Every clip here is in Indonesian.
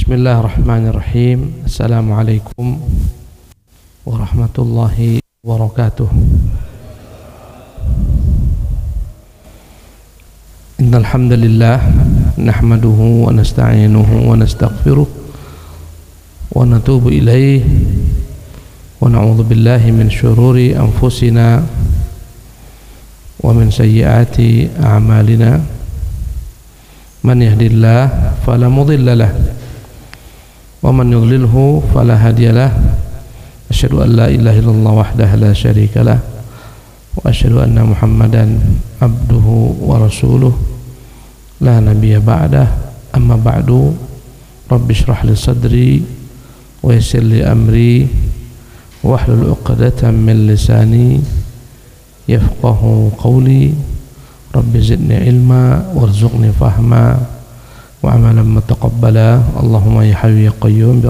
Bismillahirrahmanirrahim. Assalamualaikum warahmatullahi wabarakatuh. Innal hamdalillah nahmaduhu wa nasta'inuhu wa nastaghfiruh wa natubu ilaihi wa na'udzu billahi min syururi anfusina wa min sayyiati a'malina. Man yahdihillahu fala mudilla lahu wa man yudlilhu fala hadiyalah. Asyhadu an la ilaha illallah wahdahu la syarikalah wa asyhadu anna Muhammadan abduhu wa rasuluh la nabiyya ba'dah. Amma ba'du. Rabbi shrah li sadri wa yassir li amri wahlul 'uqdatam min lisani yafqahu qawli. Rabbi zidni ilma warzuqni fahma wa amalan mutaqabbala. Allahumma ya hayyu ya qayyum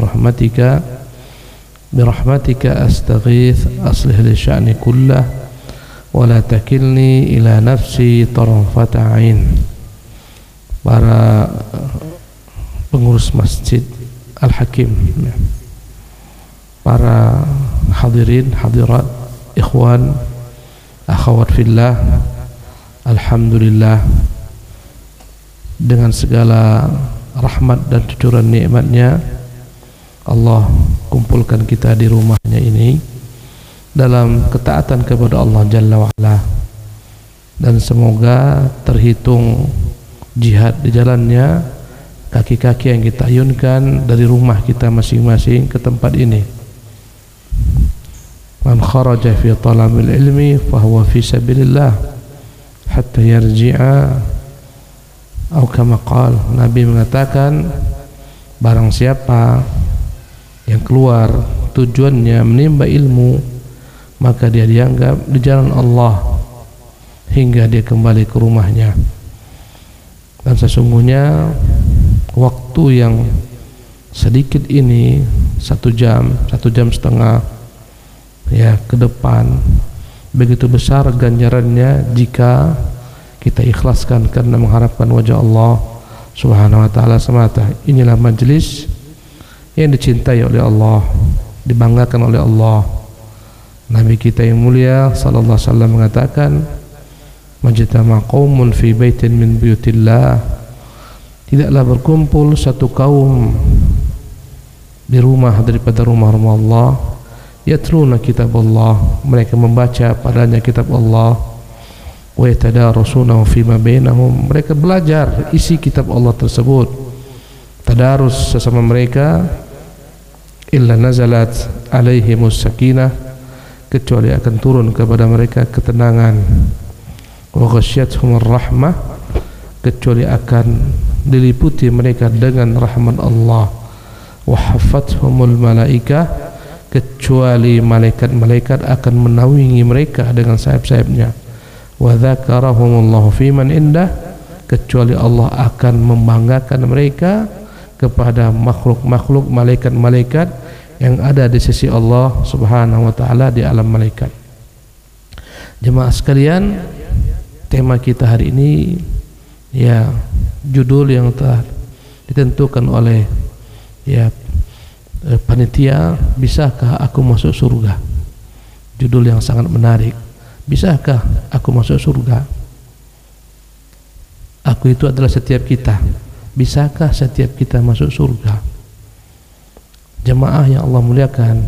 birahmatika astaghith aslih li sya'ni kullah wa la takilni ila nafsi tarfata ain. Para pengurus Masjid Al-Hakim, para hadirin hadirat, ikhwan akhwat fillah, alhamdulillah dengan segala rahmat dan cucuran nikmatnya Allah kumpulkan kita di rumahnya ini dalam ketaatan kepada Allah Jalla wa'ala, dan semoga terhitung jihad di jalannya kaki-kaki yang kita ayunkan dari rumah kita masing-masing ke tempat ini. Man kharaja fi talabil ilmi fahuwa fi sabilillah hatta yarji'a. Atau kama qala, Nabi mengatakan, barang siapa yang keluar tujuannya menimba ilmu, maka dia dianggap di jalan Allah hingga dia kembali ke rumahnya. Dan sesungguhnya waktu yang sedikit ini, 1 jam, 1 jam setengah ya ke depan, begitu besar ganjarannya jika kita ikhlaskan karena mengharapkan wajah Allah Subhanahu wa ta'ala semata. Inilah majlis yang dicintai oleh Allah, dibanggakan oleh Allah. Nabi kita yang mulia sallallahu alaihi wasallam mengatakan, majtama qaumun fi baitin min buyutillah, tidaklah berkumpul satu kaum di rumah daripada rumah-rumah Allah, yatluna kitab Allah, mereka membaca padanya kitab Allah, wa yatadarasunahu fima bainahum, mereka belajar isi kitab Allah tersebut, tadarus sesama mereka, illa nazalat alaihimus sakinah, kecuali akan turun kepada mereka ketenangan, wa ghasyiyatuhumur rahmah, kecuali akan diliputi mereka dengan rahmat Allah, wa haffathumul malaikah, kecuali malaikat-malaikat akan menaungi mereka dengan sayap-sayapnya, wa dzakarahumullahu fiman indah, kecuali Allah akan membanggakan mereka kepada makhluk-makhluk, malaikat-malaikat yang ada di sisi Allah Subhanahu wa ta'ala di alam malaikat. Jemaah sekalian, tema kita hari ini ya judul yang telah ditentukan oleh ya panitia, bisakah aku masuk surga? Judul yang sangat menarik. Bisakah aku masuk surga? Aku itu adalah setiap kita. Bisakah setiap kita masuk surga? Jemaah yang Allah muliakan,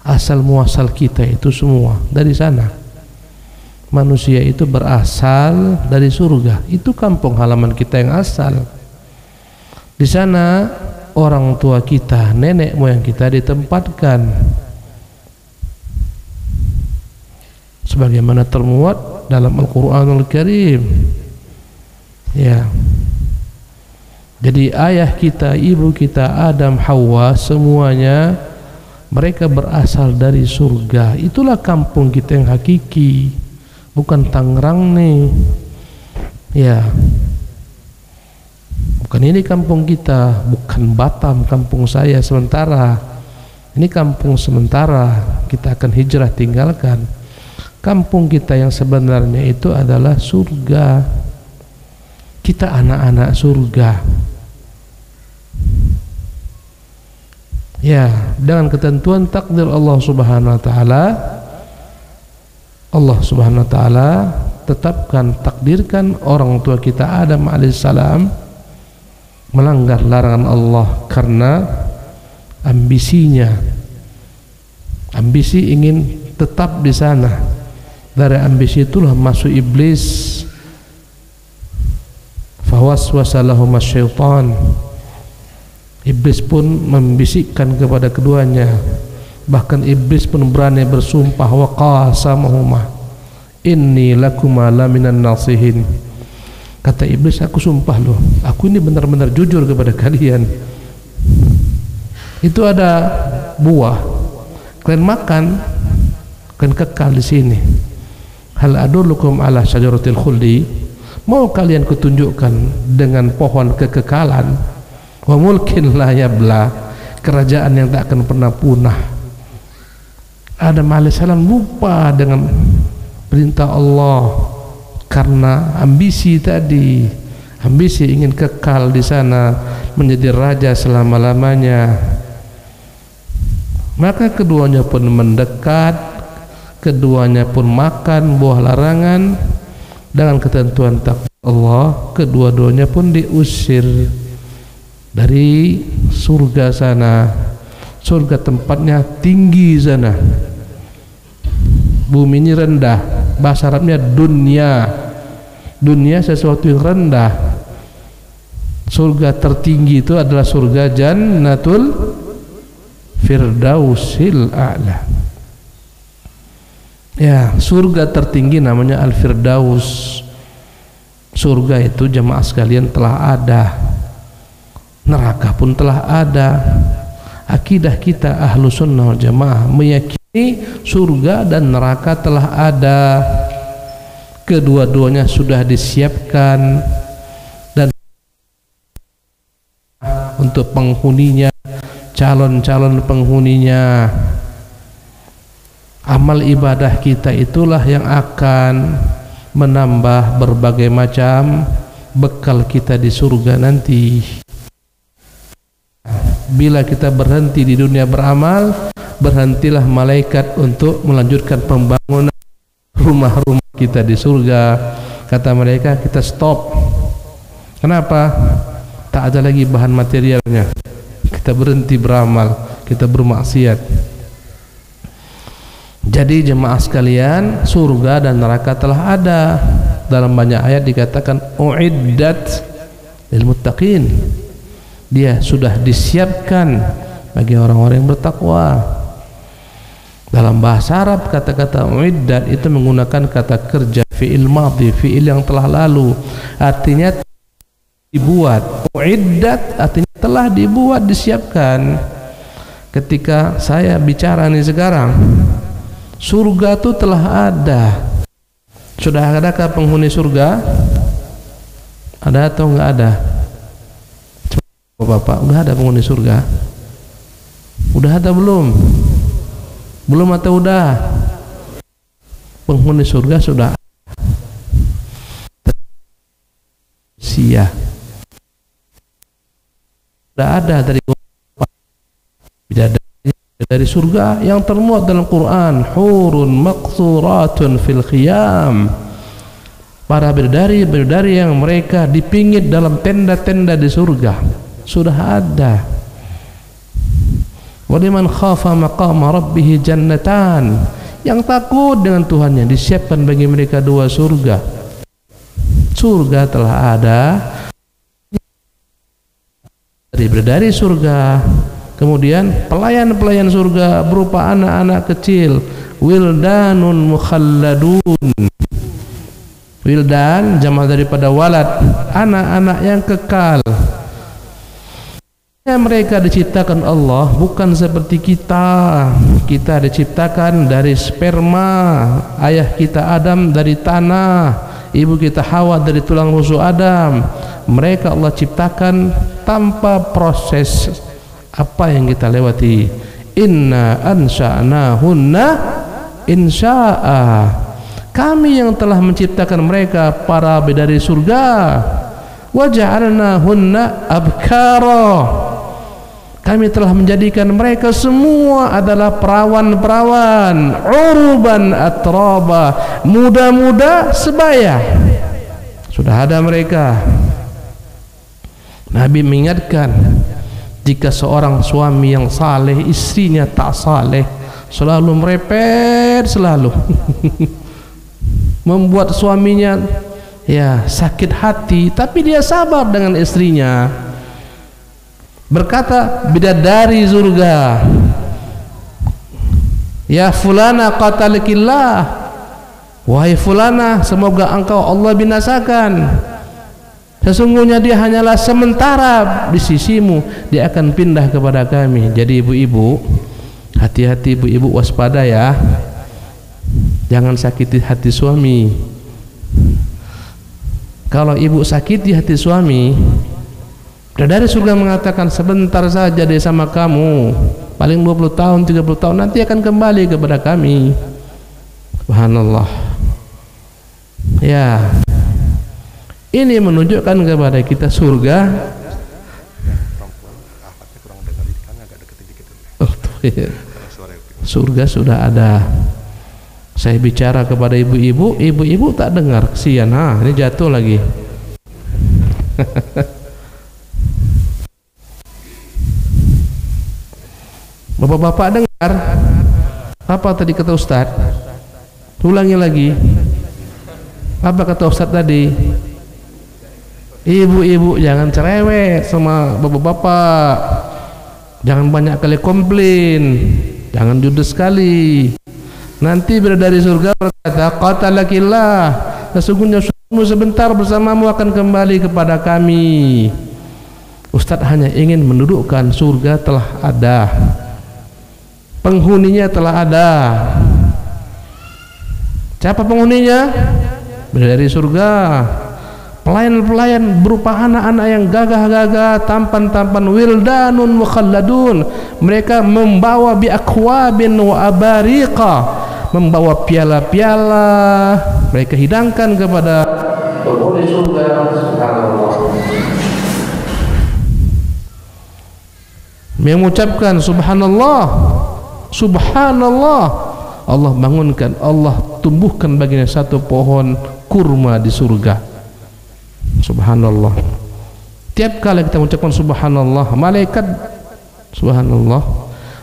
asal muasal kita itu semua dari sana. Manusia itu berasal dari surga. Itu kampung halaman kita yang asal. Di sana orang tua kita, nenek moyang kita ditempatkan sebagaimana termuat dalam Al-Qur'anul Karim. Ya. Jadi ayah kita, ibu kita, Adam, Hawa, semuanya mereka berasal dari surga. Itulah kampung kita yang hakiki, bukan Tangerang nih. Ya. Bukan ini kampung kita, bukan Batam kampung saya sementara. Ini kampung sementara, kita akan hijrah tinggalkan. Kampung kita yang sebenarnya itu adalah surga. Kita anak-anak surga. Ya, dengan ketentuan takdir Allah Subhanahu wa taala, Allah Subhanahu wa taala tetapkan, takdirkan orang tua kita Adam alaihissalam melanggar larangan Allah karena ambisinya, ambisi ingin tetap di sana. Dari ambisi itulah masuk iblis. Fawaswasa lahuma syaitan, iblis pun membisikkan kepada keduanya. Bahkan iblis pun berani bersumpah, wa qasamahuma inni lakuma laminan nasihin. Kata iblis, aku sumpah loh, aku ini benar-benar jujur kepada kalian. Itu ada buah, kalian makan, kalian kekal di sini. Hal adullukum ala syajaratil khuldi, mau kalian kutunjukkan dengan pohon kekekalan, wa mulkin la yabla, kerajaan yang tak akan pernah punah. Adam alaihissalam lupa dengan perintah Allah karena ambisi tadi, ambisi ingin kekal di sana menjadi raja selama-lamanya. Maka keduanya pun mendekat, keduanya pun makan buah larangan. Dengan ketentuan takdir Allah, kedua-duanya pun diusir dari surga sana. Surga tempatnya tinggi sana, bumi ini rendah. Bahasa Arabnya dunia, dunia sesuatu yang rendah. Surga tertinggi itu adalah surga Jannatul Firdausil A'la. Ya, surga tertinggi namanya Al-Firdaus. Surga itu jemaah sekalian telah ada, neraka pun telah ada. Akidah kita ahlu sunnah wal jamaah meyakini surga dan neraka telah ada. Kedua-duanya sudah disiapkan dan untuk penghuninya, calon-calon penghuninya. Amal ibadah kita itulah yang akan menambah berbagai macam bekal kita di surga nanti. Bila kita berhenti di dunia beramal, berhentilah malaikat untuk melanjutkan pembangunan rumah-rumah kita di surga. Kata mereka, kita stop. Kenapa? Tak ada lagi bahan materialnya. Kita berhenti beramal, kita bermaksiat. Jadi jemaah sekalian, surga dan neraka telah ada. Dalam banyak ayat dikatakan uiddat lil muttaqin. Dia sudah disiapkan bagi orang-orang yang bertakwa. Dalam bahasa Arab kata-kata uiddat itu menggunakan kata kerja fi'il madhi, fi'il yang telah lalu. Artinya dibuat. Uiddat artinya telah dibuat, disiapkan. Ketika saya bicara nih sekarang, surga itu telah ada. Sudah adakah penghuni surga? Ada atau enggak ada? Bapak, udah ada penghuni surga? Udah ada belum? Belum atau udah? Penghuni surga sudah sia. Sudah ada dari surga yang termuat dalam Quran, hurun maqsuratun fil khiyam. Para bidadari yang mereka dipingit dalam tenda-tenda di surga. Sudah ada. Waliman khafa maqama rabbih jannatan. Yang takut dengan Tuhannya disiapkan bagi mereka dua surga. Surga telah ada dari surga. Kemudian pelayan-pelayan surga berupa anak-anak kecil, wildanun mukhalladun. Wildan jamaah daripada walad, anak-anak yang kekal. Mereka diciptakan Allah bukan seperti kita. Kita diciptakan dari sperma ayah kita Adam, dari tanah ibu kita Hawa, dari tulang rusuk Adam. Mereka Allah ciptakan tanpa proses apa yang kita lewati. Inna ansha'nahunna insya'a. Kami yang telah menciptakan mereka para bidadari surga. Wa ja'alnahunna abkara. Kami telah menjadikan mereka semua adalah perawan-perawan, urban atraba, muda-muda sebaya. Sudah ada mereka. Nabi mengingatkan, jika seorang suami yang saleh, istrinya tak saleh, selalu merepet, selalu membuat suaminya sakit hati, tapi dia sabar dengan istrinya. Berkata bidadari surga, ya fulana qatalakillah, wahai fulana, semoga engkau Allah binasakan. Sesungguhnya dia hanyalah sementara di sisimu, dia akan pindah kepada kami. Jadi ibu-ibu, hati-hati ibu-ibu, waspada ya, jangan sakiti hati suami. Kalau ibu sakiti hati suami, dari surga mengatakan sebentar saja dia sama kamu, paling 20 tahun 30 tahun, nanti akan kembali kepada kami. Subhanallah. Ya, ini menunjukkan kepada kita surga. Surga sudah ada. Saya bicara kepada ibu-ibu, ibu-ibu tak dengar, kesian. Ini jatuh lagi. Bapak-bapak dengar apa tadi kata Ustaz? Ulangi lagi. Apa kata Ustaz tadi? Ibu-ibu jangan cerewet sama bapak-bapak, jangan banyak kali komplain, jangan judes sekali. Nanti dari surga berkata, qatalakillah, sesungguhnya suamimu sebentar bersamamu akan kembali kepada kami. Ustaz hanya ingin mendudukkan surga telah ada, penghuninya telah ada. Siapa penghuninya? Dari surga. Pelayan-pelayan berupa anak-anak yang gagah-gagah, tampan-tampan, wildanun mukhalladun. Mereka membawa biakwabin wa abariqa, membawa piala-piala, mereka hidangkan kepada penghuni surga. Subhanallah. Mengucapkan subhanallah, subhanallah. Allah bangunkan, Allah tumbuhkan baginya satu pohon kurma di surga. Subhanallah. Tiap kali kita mengucapkan subhanallah, malaikat, subhanallah,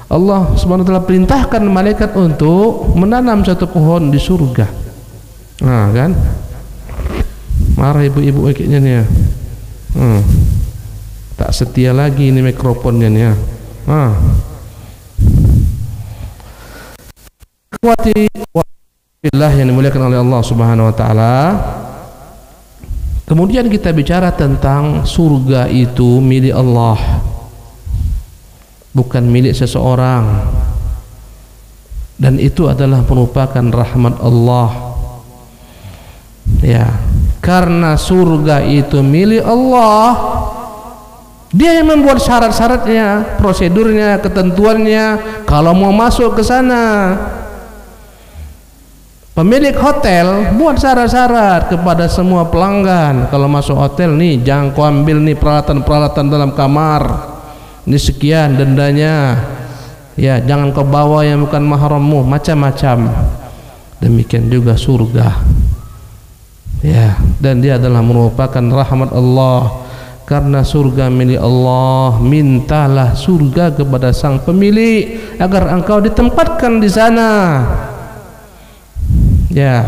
Allah subhanahu wa ta'ala perintahkan malaikat untuk menanam satu pohon di surga. Nah kan, marah ibu-ibu kayaknya nih ya. Tak setia lagi ini mikrofonnya nih ya. Kuati billah yang dimuliakan oleh Allah subhanahu wa ta'ala. Kemudian kita bicara tentang surga itu milik Allah, bukan milik seseorang, dan itu adalah merupakan rahmat Allah. Ya, karena surga itu milik Allah, Dia yang membuat syarat-syaratnya, prosedurnya, ketentuannya. Kalau mau masuk ke sana, pemilik hotel buat syarat-syarat kepada semua pelanggan. Kalau masuk hotel nih, jangan kau ambil nih peralatan-peralatan dalam kamar, ini sekian dendanya. Ya, jangan kau bawa yang bukan mahrammu, macam-macam. Demikian juga surga. Ya, dan dia adalah merupakan rahmat Allah. Karena surga milik Allah, mintalah surga kepada sang pemilik agar engkau ditempatkan di sana. Ya,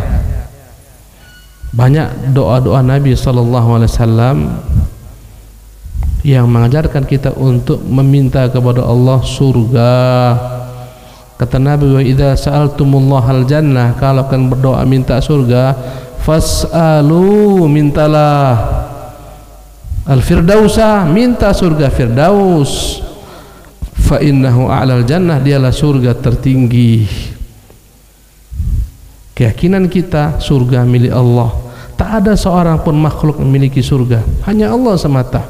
banyak doa-doa Nabi SAW yang mengajarkan kita untuk meminta kepada Allah surga. Kata Nabi, wa idza sa'altumullahal jannah, kalau akan berdoa minta surga, fas'alu, mintalah al-firdausa, minta surga firdaus, fa innahu a'lal jannah, dialah surga tertinggi. Keyakinan kita, surga milik Allah. Tak ada seorang pun makhluk memiliki surga, hanya Allah semata.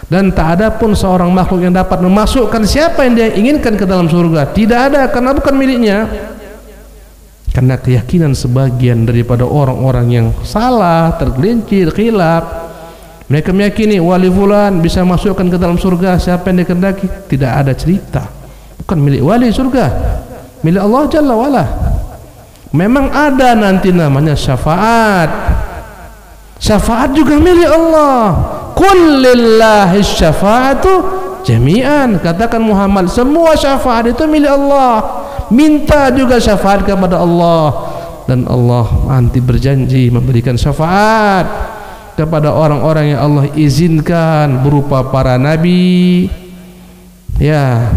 Dan tak ada pun seorang makhluk yang dapat memasukkan siapa yang dia inginkan ke dalam surga. Tidak ada, karena bukan miliknya. Karena keyakinan sebagian daripada orang-orang yang salah, tergelincir, khilaf, Mereka meyakini wali fulan bisa masukkan ke dalam surga siapa yang dikehendaki. Tidak ada cerita. Bukan milik wali surga, milik Allah Jalla wa'ala. Memang ada nanti namanya syafaat. Syafaat juga milik Allah. Qul lillahi syafa'atu jami'an. Katakan Muhammad, semua syafaat itu milik Allah. Minta juga syafaat kepada Allah, dan Allah nanti berjanji memberikan syafaat kepada orang-orang yang Allah izinkan berupa para nabi, ya,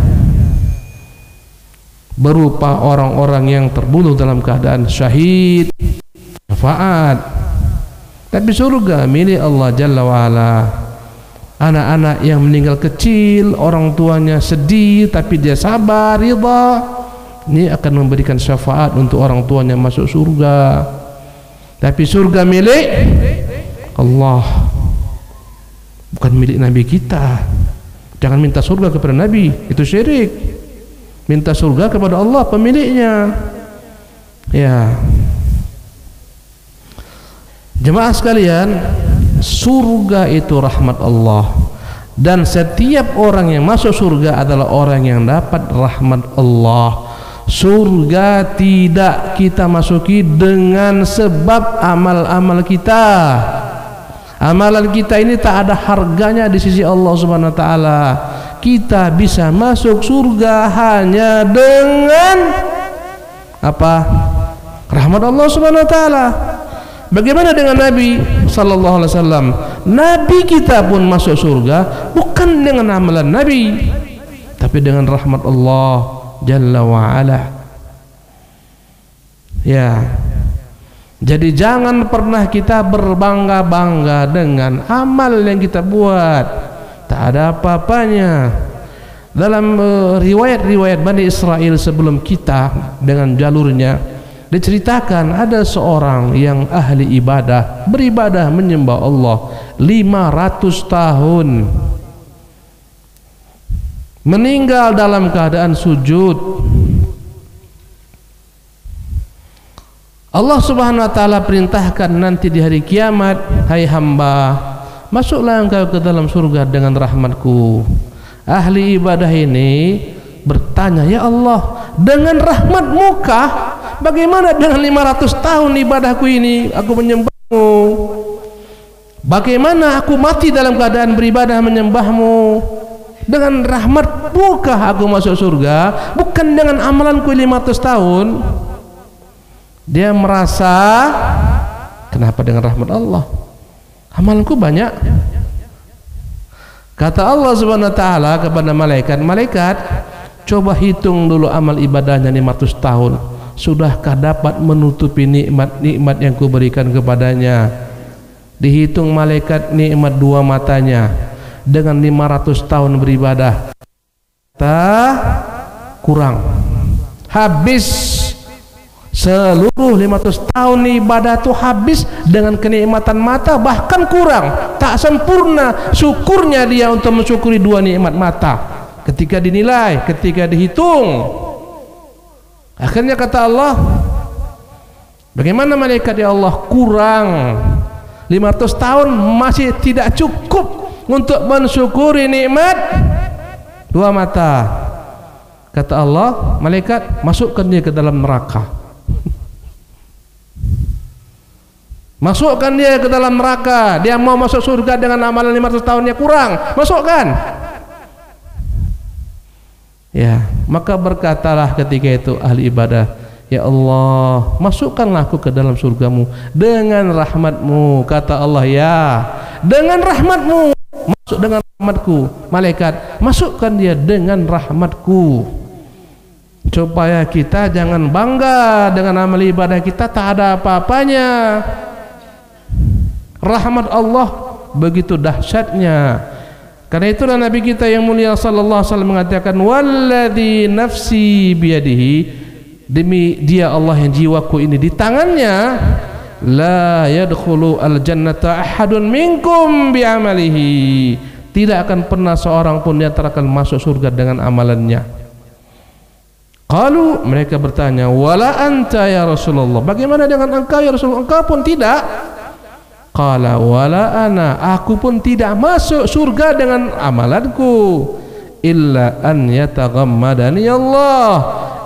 berupa orang-orang yang terbunuh dalam keadaan syahid, syafaat. Tapi surga milik Allah Jalla wa'ala. Anak-anak yang meninggal kecil, orang tuanya sedih tapi dia sabar, ridha, ini akan memberikan syafaat untuk orang tuanya masuk surga. Tapi surga milik Allah, bukan milik Nabi kita. Jangan minta surga kepada Nabi, itu syirik. Minta surga kepada Allah pemiliknya. Ya, jemaah sekalian, surga itu rahmat Allah, dan setiap orang yang masuk surga adalah orang yang dapat rahmat Allah. Surga tidak kita masuki dengan sebab amal-amal kita. Amalan kita ini tak ada harganya di sisi Allah Subhanahu wa taala. Kita bisa masuk surga hanya dengan apa? Rahmat Allah Subhanahu wa taala. Bagaimana dengan Nabi sallallahu alaihi wasallam? Nabi kita pun masuk surga bukan dengan amalan Nabi, tapi dengan rahmat Allah Jalla wa ala. Ya. Jadi jangan pernah kita berbangga-bangga dengan amal yang kita buat. Tak ada apa-apanya. Dalam riwayat-riwayat Bani Israel sebelum kita dengan jalurnya, diceritakan ada seorang yang ahli ibadah, beribadah menyembah Allah 500 tahun, meninggal dalam keadaan sujud. Allah Subhanahu wa taala perintahkan nanti di hari kiamat, hai hamba, masuklah engkau ke dalam surga dengan rahmatku. Ahli ibadah ini bertanya, ya Allah, dengan rahmatmu kah? Bagaimana dengan 500 tahun ibadahku ini aku menyembahmu? Bagaimana aku mati dalam keadaan beribadah menyembahmu? Dengan rahmatmu kah aku masuk surga? Bukan dengan amalanku 500 tahun. Dia merasa, kenapa dengan rahmat Allah? Amalanku banyak. Kata Allah Subhanahu wa taala kepada malaikat, malaikat, coba hitung dulu amal ibadahnya 500 tahun. Sudahkah dapat menutupi nikmat-nikmat yang kuberikan kepadanya? Dihitung malaikat nikmat dua matanya dengan 500 tahun beribadah, kurang, habis. Seluruh 500 tahun ibadah itu habis dengan kenikmatan mata, bahkan kurang, tak sempurna syukurnya dia untuk mensyukuri dua nikmat mata. Ketika dinilai, ketika dihitung, akhirnya kata Allah, bagaimana malaikat, ya Allah, kurang 500 tahun masih tidak cukup untuk mensyukuri nikmat dua mata. Kata Allah, malaikat, masukkan dia ke dalam neraka. Masukkan dia ke dalam neraka. Dia mau masuk surga dengan amalan 500 tahunnya kurang, masukkan. Ya, maka berkatalah ketika itu ahli ibadah, ya Allah, masukkanlah aku ke dalam surgamu dengan rahmatmu. Kata Allah, ya, dengan rahmatmu, masuk dengan rahmatku. Malaikat, masukkan dia dengan rahmatku. Supaya kita jangan bangga dengan amal ibadah kita tak ada apa-apanya. Rahmat Allah begitu dahsyatnya. Karena itulah Nabi kita yang mulia sallallahu alaihi wasallam mengatakan, walladzi nafsi biyadihi, demi dia Allah yang jiwaku ini di tangannya, la yadkhulu al-jannata ahadun minkum bi'amalihi, tidak akan pernah seorang pun di antara kalian masuk surga dengan amalannya. Qalu, mereka bertanya, wala anta ya Rasulullah, bagaimana dengan engkau ya Rasulullah? Engkau pun tidak. Qala wala ana, aku pun tidak masuk surga dengan amalanku, illa an yataghammadani Allah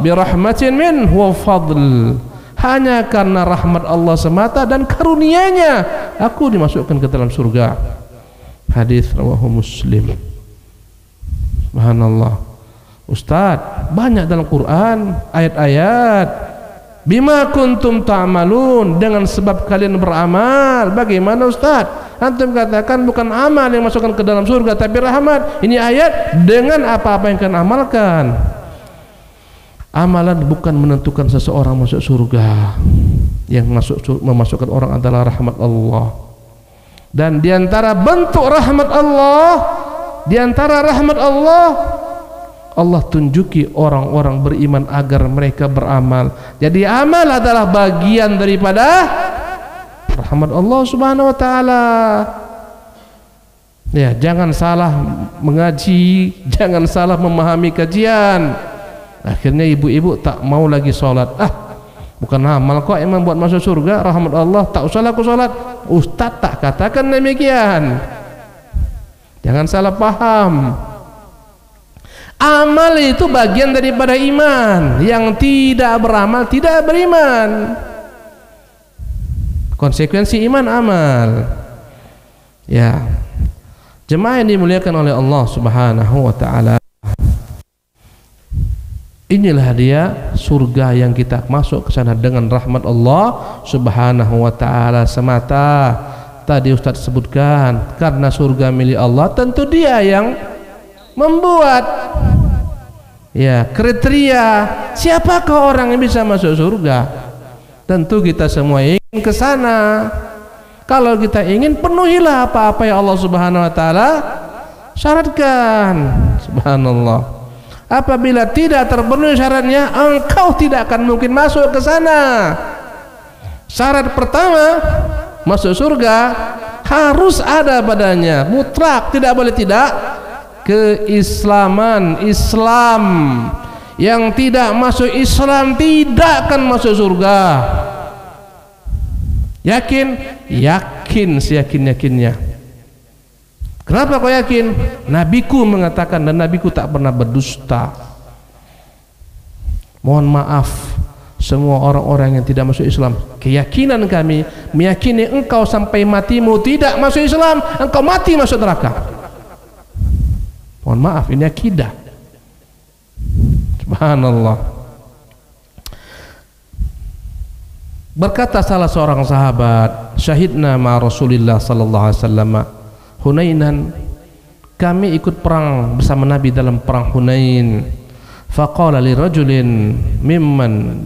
birahmatin minhu wa fadl, hanya karena rahmat Allah semata dan karunia-Nya aku dimasukkan ke dalam surga. Hadis rawahu Muslim. Subhanallah. Ustaz, banyak dalam Quran ayat-ayat bima kuntum ta'malun, dengan sebab kalian beramal. Bagaimana Ustaz? Antum katakan bukan amal yang masukkan ke dalam surga tapi rahmat. Ini ayat dengan apa-apa yang kalian amalkan. Amalan bukan menentukan seseorang masuk surga. Yang memasukkan orang adalah rahmat Allah. Dan diantara bentuk rahmat Allah, diantara rahmat Allah, Allah tunjuki orang-orang beriman agar mereka beramal. Jadi amal adalah bagian daripada rahmat Allah Subhanahu wa taala. Ya, jangan salah mengaji, jangan salah memahami kajian. Akhirnya ibu-ibu tak mau lagi sholat. Bukan amal kok emang buat masuk surga, rahmat Allah, tak usah aku sholat. Ustaz tak katakan demikian. Jangan salah paham. Amal itu bagian daripada iman. Yang tidak beramal tidak beriman. Konsekuensi iman amal. Ya, jemaah yang dimuliakan oleh Allah Subhanahu wa taala, inilah dia surga yang kita masuk ke sana dengan rahmat Allah Subhanahu wa taala semata. Tadi Ustaz sebutkan, karena surga milik Allah, tentu Dia yang membuat ya kriteria siapakah orang yang bisa masuk surga. Tentu kita semua ingin ke sana. Kalau kita ingin, penuhilah apa-apa yang Allah Subhanahu wa taala syaratkan. Subhanallah. Apabila tidak terpenuhi syaratnya, engkau tidak akan mungkin masuk ke sana. Syarat pertama masuk surga harus ada padanya, mutlak, tidak boleh tidak. Keislaman, Islam. Yang tidak masuk Islam tidak akan masuk surga. Yakin? Yakin, seyakin-yakinnya. Kenapa kau yakin? Nabiku mengatakan, dan nabiku tak pernah berdusta. Mohon maaf semua orang-orang yang tidak masuk Islam, keyakinan kami meyakini engkau sampai matimu tidak masuk Islam, engkau mati masuk neraka. Mohon maaf, ini akidah. Subhanallah. Berkata salah seorang sahabat, syahidna ma Rasulillah sallallahu alaihi wasallam Hunainan, kami ikut perang bersama Nabi dalam perang Hunain. Faqala li rajulin mimman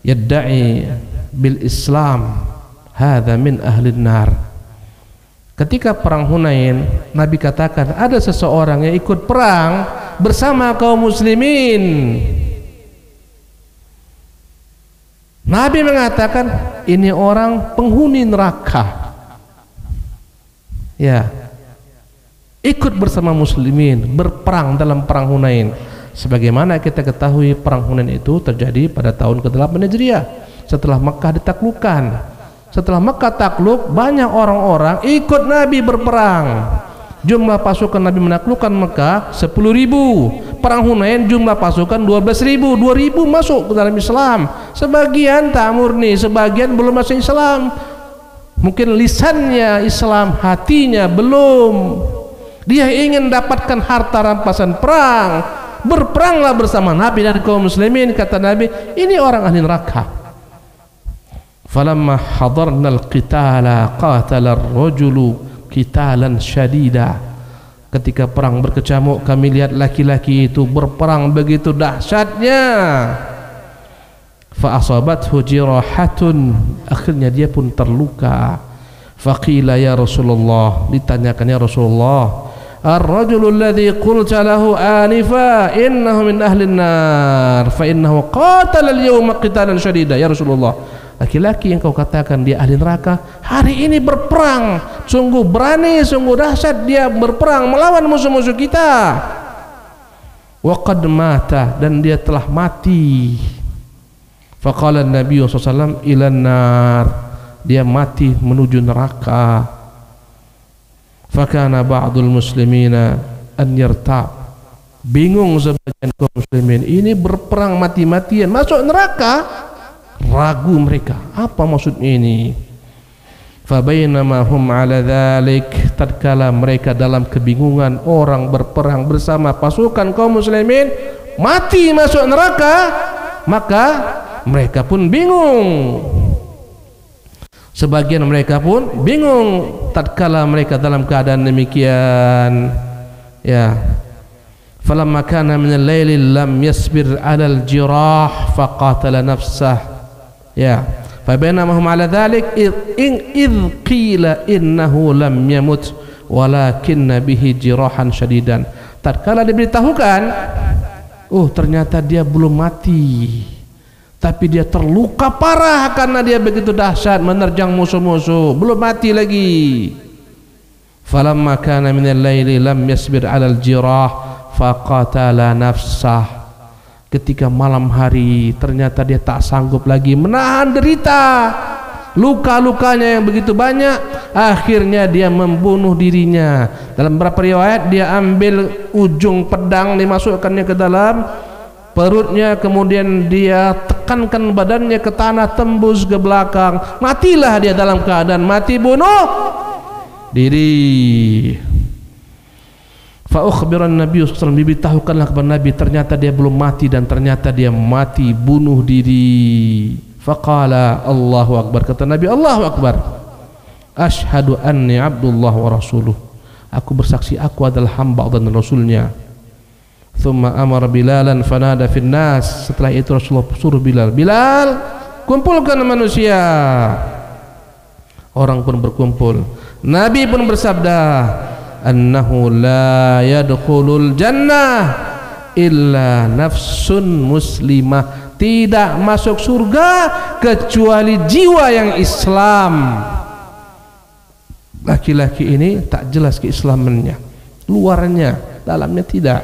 yadda'i bil Islam, hadza min ahli nar. Ketika perang Hunain, Nabi katakan ada seseorang yang ikut perang bersama kaum muslimin. Nabi mengatakan ini orang penghuni neraka. Ya, ikut bersama muslimin berperang dalam perang Hunain. Sebagaimana kita ketahui, perang Hunain itu terjadi pada tahun ke-8 Hijriah setelah Mekah ditaklukkan. Setelah Mekah takluk, banyak orang-orang ikut Nabi berperang. Jumlah pasukan Nabi menaklukkan Mekah 10.000. Perang Hunain jumlah pasukan 12.000. 2.000 masuk ke dalam Islam. Sebagian tak murni, sebagian belum masuk Islam. Mungkin lisannya Islam, hatinya belum. Dia ingin dapatkan harta rampasan perang. Berperanglah bersama Nabi dan kaum muslimin. Kata Nabi, ini orang ahli neraka. Falamma hadarna al-qitala qatala ar-rajulu qitalan syadida. Ketika perang berkecamuk, kami lihat laki-laki itu berperang begitu dahsyatnya. Fa asabathu jirahatun, akhirnya dia pun terluka. Faqila ya Rasulullah, ditanyakan ya Rasulullah, ar-rajulu alladhi qulta lahu anifa innahu min ahli an-nar fa innahu qatala al-yawma qitalan syadida. Ya Rasulullah, laki-laki yang kau katakan dia ahli neraka hari ini berperang sungguh berani, sungguh dahsyat, dia berperang melawan musuh-musuh kita. Wa qad mata, dan dia telah mati. Faqala Nabi sallallahu alaihi wasallam ilan nar, dia mati menuju neraka. Fakana ba'dul muslimina an yartab, bingung sebagian kaum muslimin, ini berperang mati-matian masuk neraka, ragu mereka, apa maksudnya ini? Fabainama hum ala dzalik, tatkala mereka dalam kebingungan, orang berperang bersama pasukan kaum muslimin mati masuk neraka, maka mereka pun bingung. Sebagian mereka pun bingung tatkala mereka dalam keadaan demikian. Ya. Falamma kana min al-laili lam yasbir 'ala al-jirah faqatala nafsah. Ya. Fabainama hum 'ala dhalik idh qila innahu lam yamut walakinna bihi jirahan shadidan. Tatkala diberitahukan, oh ternyata dia belum mati, tapi dia terluka parah karena dia begitu dahsyat menerjang musuh-musuh, belum mati lagi. Falamma kana min al-laili lam yasbir 'ala al-jirah faqatala nafsah. Ketika malam hari ternyata dia tak sanggup lagi menahan derita, luka-lukanya yang begitu banyak, akhirnya dia membunuh dirinya. Dalam beberapa riwayat dia ambil ujung pedang, dimasukkannya ke dalam perutnya, kemudian dia tekankan badannya ke tanah, tembus ke belakang, matilah dia dalam keadaan mati bunuh diri. Fa ukhbiran Nabi sallallahu alaihi wasallam, diberitahukanlah kepada Nabi ternyata dia belum mati dan ternyata dia mati bunuh diri. Faqala Allahu akbar, kata Nabi, Allahu akbar, asyhadu anni abdullah wa rasuluh, aku bersaksi aku adalah hamba dan rasulnya. Thumma amara Bilalan fanada fin nas, setelah itu Rasulullah suruh Bilal, Bilal kumpulkan manusia. Orang pun berkumpul. Nabi pun bersabda, annahu la yadkhulul jannah illa nafsun muslimah, tidak masuk surga kecuali jiwa yang Islam. Laki-laki ini tak jelas keislamannya, luarnya, dalamnya tidak,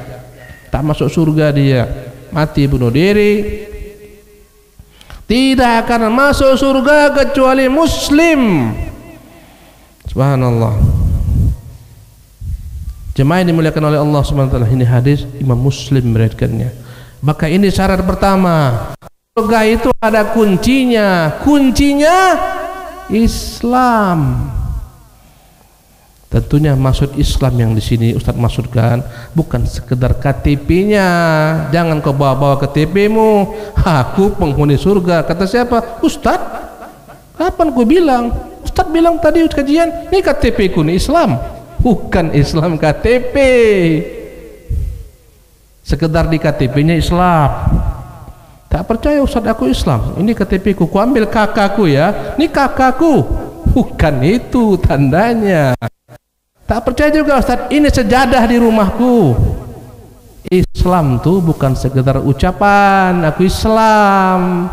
tak masuk surga dia, mati bunuh diri, tidak akan masuk surga kecuali muslim. Subhanallah. Jemaah yang dimuliakan oleh Allah SWT, ini hadis Imam Muslim meriwayatkannya. Maka ini syarat pertama, surga itu ada kuncinya, kuncinya Islam. Tentunya maksud Islam yang di sini Ustadz maksudkan bukan sekedar KTP-nya. Jangan kau bawa-bawa KTP-mu, aku penghuni surga. Kata siapa? Ustadz. Kapan ku bilang? Ustadz bilang tadi kajian, ini KTP ku nih Islam. Bukan Islam KTP. Sekedar di KTP-nya Islam. Tak percaya Ustadz aku Islam, ini KTP ku, ku ambil kakakku ya, ini kakakku. Bukan itu tandanya. Tak percaya juga Ustadz, ini sejadah di rumahku. Islam tuh bukan sekedar ucapan aku Islam.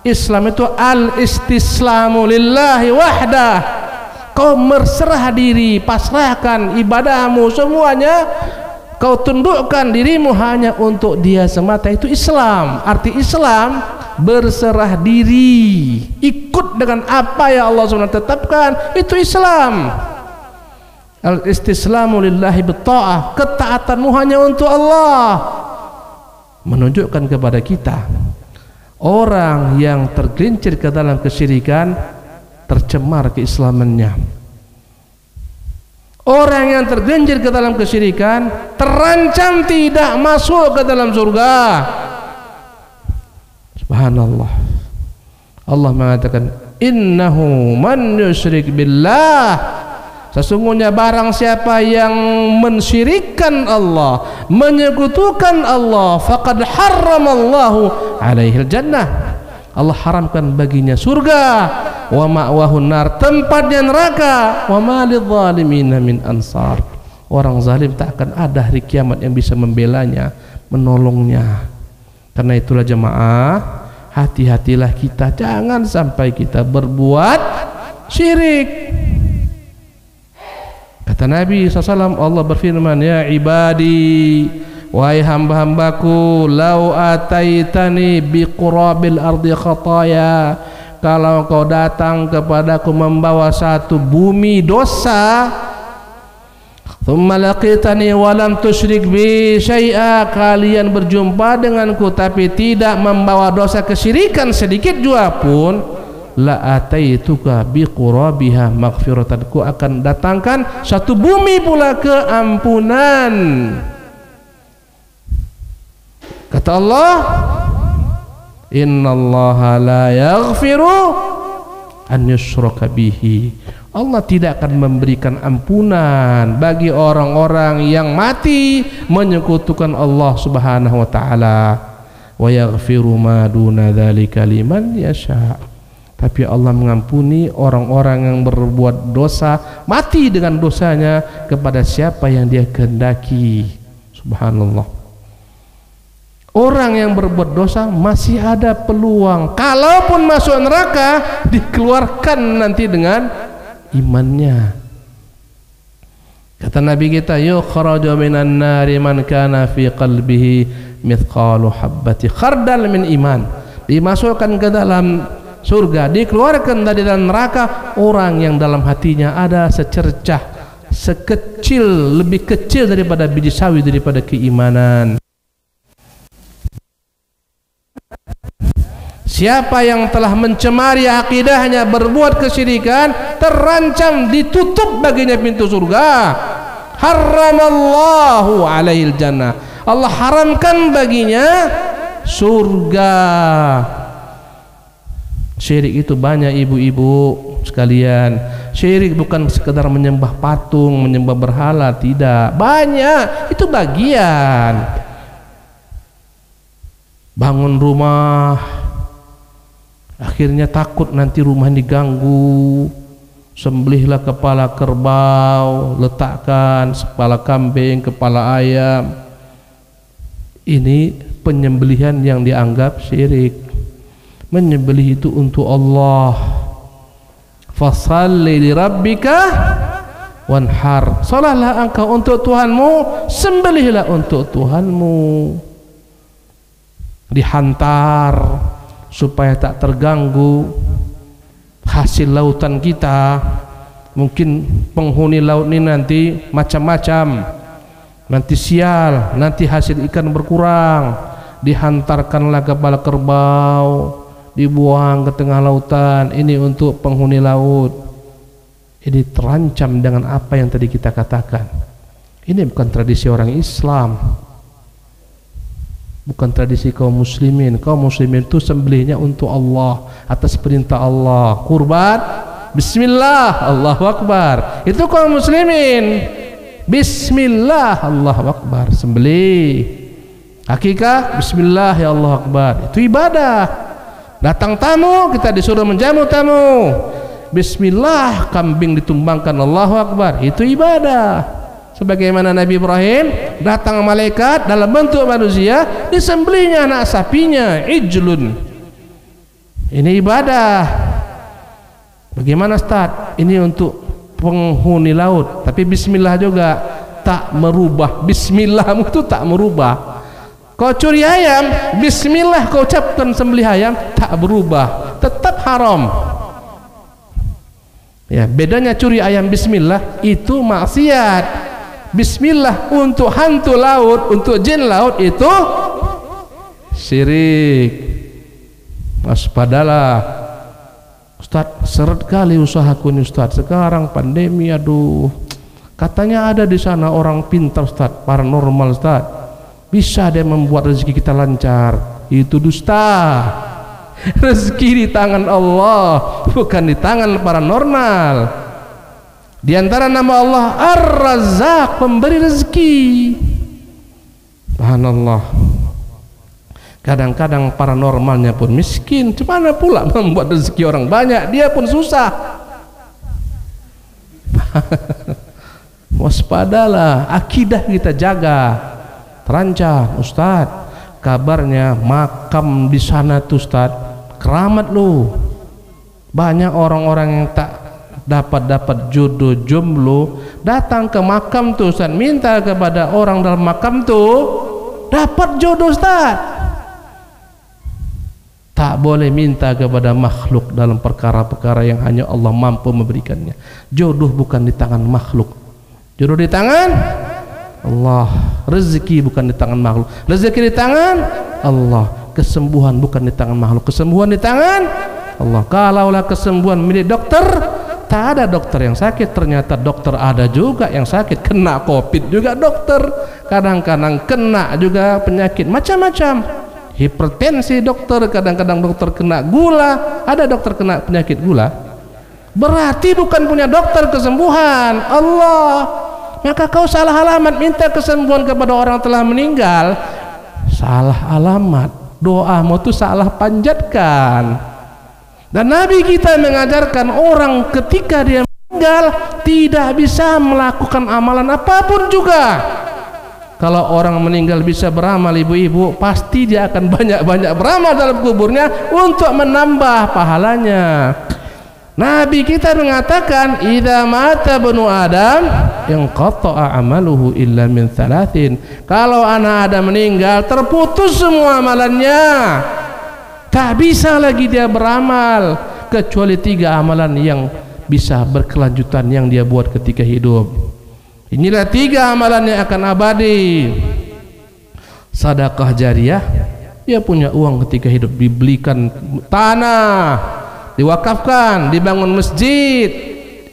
Islam itu al-istislamu lillahi wahdah. Kau berserah diri, pasrahkan ibadahmu semuanya, kau tundukkan dirimu hanya untuk Dia semata. Itu Islam. Arti Islam berserah diri, ikut dengan apa yang Allah SWT tetapkan. Itu Islam. Al-istislamu lillahi bitta'ah, ketaatanmu hanya untuk Allah. Menunjukkan kepada kita, orang yang tergelincir ke dalam kesyirikan tercemar keislamannya. Orang yang tergelincir ke dalam kesyirikan terancam tidak masuk ke dalam surga. Subhanallah. Allah mengatakan, innahu man yusyrik billah, sesungguhnya barang siapa yang mensyirikkan Allah, menyekutukan Allah, faqad harramallahu alaihil jannah, Allah haramkan baginya surga, wa ma'wahu nar, tempatnya neraka, wa ma lidzalimina min ansar, orang zalim tak akan ada hari kiamat yang bisa membelanya, menolongnya. Karena itulah jemaah, hati-hatilah kita, jangan sampai kita berbuat syirik. Kata Nabi SAW, Allah berfirman, ya ibadi, wahai hamba-hambaku, lau ataitani biqurabil ardi khataya, kalau kau datang kepadaku membawa satu bumi dosa, thumma laqitani wa lam tusyrik bi syai'a, kalian berjumpa denganku tapi tidak membawa dosa kesyirikan sedikit jua pun, la ataituka bi qurabiha maghfiratan, ku akan datangkan satu bumi pula keampunan. Kata Allah, innallaha la yaghfiru an yushraka bihi, Allah tidak akan memberikan ampunan bagi orang-orang yang mati menyekutukan Allah Subhanahu wa taala. Wa yaghfiru ma duna dzalika liman yasha, tapi Allah mengampuni orang-orang yang berbuat dosa, mati dengan dosanya, kepada siapa yang Dia kehendaki. Subhanallah. Orang yang berbuat dosa masih ada peluang, kalaupun masuk neraka dikeluarkan nanti dengan imannya. Kata Nabi kita, yukhraju minan nari man kana fi qalbihi mithqalu habbati khardal min iman, dimasukkan ke dalam surga, dikeluarkan dari dalam neraka orang yang dalam hatinya ada secercah, sekecil, lebih kecil daripada biji sawi daripada keimanan. Siapa yang telah mencemari akidahnya, berbuat kesyirikan, terancam ditutup baginya pintu surga. Haramallahu alaihil jannah, Allah haramkan baginya surga. Syirik itu banyak ibu-ibu sekalian. Syirik bukan sekedar menyembah patung, menyembah berhala, tidak. Banyak, itu bagian. Bangun rumah, akhirnya takut nanti rumah diganggu, sembelihlah kepala kerbau, letakkan kepala kambing, kepala ayam. Ini penyembelihan yang dianggap syirik. Menyembelih itu untuk Allah. Fasalli li rabbika wanhar, salatlah engkau untuk Tuhanmu, sembelihlah untuk Tuhanmu. Dihantar supaya tak terganggu hasil lautan kita. Mungkin penghuni laut ini nanti macam-macam, nanti sial, nanti hasil ikan berkurang, dihantarkanlah kepala kerbau, dibuang ke tengah lautan. Ini untuk penghuni laut. Ini terancam dengan apa yang tadi kita katakan. Ini bukan tradisi orang Islam, bukan tradisi kaum muslimin. Kaum muslimin itu sembelihnya untuk Allah atas perintah Allah. Kurban, bismillah, Allahu akbar. Itu kaum muslimin. Bismillah, Allahu akbar. Sembelih. Akikah, bismillah, ya Allah akbar. Itu ibadah. Datang tamu, kita disuruh menjamu tamu, bismillah, kambing ditumbangkan, Allahu akbar. Itu ibadah. Sebagaimana Nabi Ibrahim, datang malaikat dalam bentuk manusia, disembelihnya anak sapinya, ijlun. Ini ibadah. Bagaimana Ustaz? Ini untuk penghuni laut, tapi bismillah juga tak merubah. Bismillahmu itu tak merubah. Kau curi ayam, bismillah kau ucapkan sembelih ayam, tak berubah, tetap haram. Ya, bedanya curi ayam bismillah itu maksiat. Bismillah untuk hantu laut, untuk jin laut itu syirik. Waspadalah. Ustaz, seret kali usahaku ini Ustaz. Sekarang pandemi, aduh. Katanya ada di sana orang pintar Ustaz, paranormal Ustaz. Bisa dia membuat rezeki kita lancar. Itu dusta. Rezeki di tangan Allah, bukan di tangan paranormal. Di antara nama Allah Ar-Razzaq, pemberi rezeki. Subhanallah. Kadang-kadang paranormalnya pun miskin. Gimana pula membuat rezeki orang banyak, dia pun susah. Waspadalah, akidah kita jaga. Terancam, Ustaz. Kabarnya makam di sana tuh Ustaz, keramat lu. Banyak orang-orang yang tak dapat jodoh jomblo datang ke makam tuh Ustaz, minta kepada orang dalam makam tuh dapat jodoh Ustaz. Tak boleh minta kepada makhluk dalam perkara-perkara yang hanya Allah mampu memberikannya. Jodoh bukan di tangan makhluk, jodoh di tangan Allah. Rezeki bukan di tangan makhluk, rezeki di tangan Allah. Kesembuhan bukan di tangan makhluk, kesembuhan di tangan Allah. Kalaulah kesembuhan milik dokter, tak ada dokter yang sakit. Ternyata dokter ada juga yang sakit, kena COVID juga dokter, kadang-kadang kena juga penyakit macam-macam. Hipertensi dokter, kadang-kadang dokter kena gula, ada dokter kena penyakit gula. Berarti bukan punya dokter kesembuhan, Allah. Maka kau salah alamat minta kesembuhan kepada orang telah meninggal. Salah alamat, doamu itu salah panjatkan. Dan Nabi kita mengajarkan orang ketika dia meninggal tidak bisa melakukan amalan apapun juga. Kalau orang meninggal bisa beramal, ibu-ibu, pasti dia akan banyak-banyak beramal dalam kuburnya untuk menambah pahalanya. Nabi kita mengatakan, idza mata banu Adam inqata'a amaluhu illa min thalathin. Kalau anak Adam meninggal, terputus semua amalannya. Tak bisa lagi dia beramal kecuali 3 amalan yang bisa berkelanjutan yang dia buat ketika hidup. Inilah 3 amalan yang akan abadi. Sedekah jariyah, dia punya uang ketika hidup, dibelikan tanah, diwakafkan, dibangun masjid,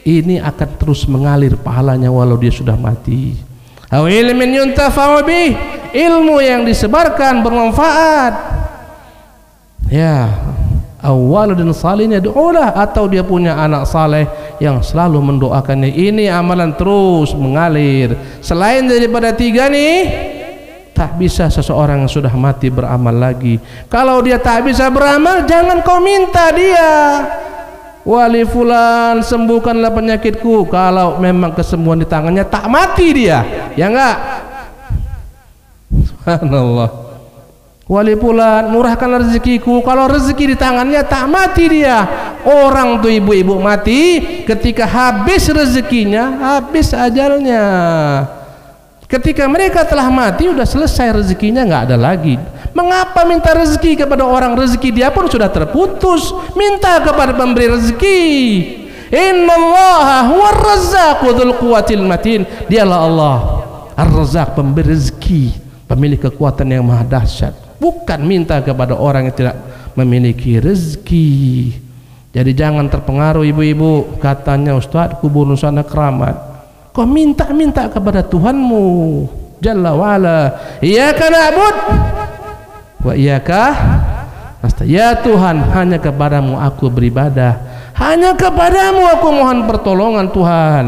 ini akan terus mengalir pahalanya walau dia sudah mati. Aw ilmin yuntafa'u bih, ilmu yang disebarkan bermanfaat. Ya, awaladun salihun yad'ulah, atau dia punya anak saleh yang selalu mendoakannya. Ini amalan terus mengalir. Selain daripada 3 nih, tak bisa seseorang yang sudah mati beramal lagi. Kalau dia tak bisa beramal, jangan kau minta dia, wali fulan sembuhkanlah penyakitku. Kalau memang kesembuhan di tangannya, tak mati dia, ya enggak? Subhanallah. Wali fulan murahkan rezekiku. Kalau rezeki di tangannya, tak mati dia. Orang tuh ibu-ibu mati ketika habis rezekinya, habis ajalnya. Ketika mereka telah mati, udah selesai rezekinya, nggak ada lagi. Mengapa minta rezeki kepada orang, rezeki dia pun sudah terputus? Minta kepada pemberi rezeki. Innallaha huwar razzaqu dzul quwwatil matin. Dialah Allah Ar-Razzaq, pemberi rezeki, pemilik kekuatan yang maha dahsyat. Bukan minta kepada orang yang tidak memiliki rezeki. Jadi jangan terpengaruh ibu-ibu, katanya Ustaz kubur nusana keramat. Kau minta-minta kepada Tuhanmu Jalla wa'ala. Iyyaka na'bud wa iyyaka nasta'in. Ya Tuhan, hanya kepadamu aku beribadah, hanya kepadamu aku mohon pertolongan Tuhan.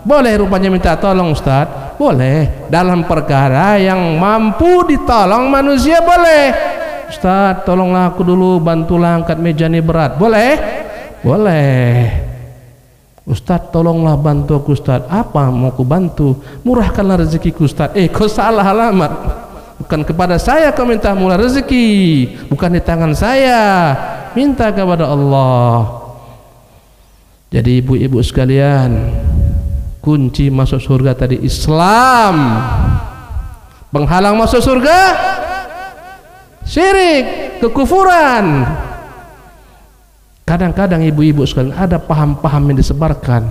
Boleh rupanya minta tolong Ustaz? Boleh. Dalam perkara yang mampu ditolong manusia boleh. Ustaz, tolonglah aku dulu, bantulah angkat meja ini berat. Boleh? Boleh. Ustaz, tolonglah bantu aku Ustaz. Apa mau aku bantu? Murahkanlah rezekiku Ustaz. Kau salah alamat. Bukan kepada saya kau minta murah rezeki, bukan di tangan saya. Minta kepada Allah. Jadi ibu-ibu sekalian, kunci masuk surga tadi Islam. Penghalang masuk surga syirik, kekufuran. Kadang-kadang ibu-ibu sekalian ada paham-paham yang disebarkan.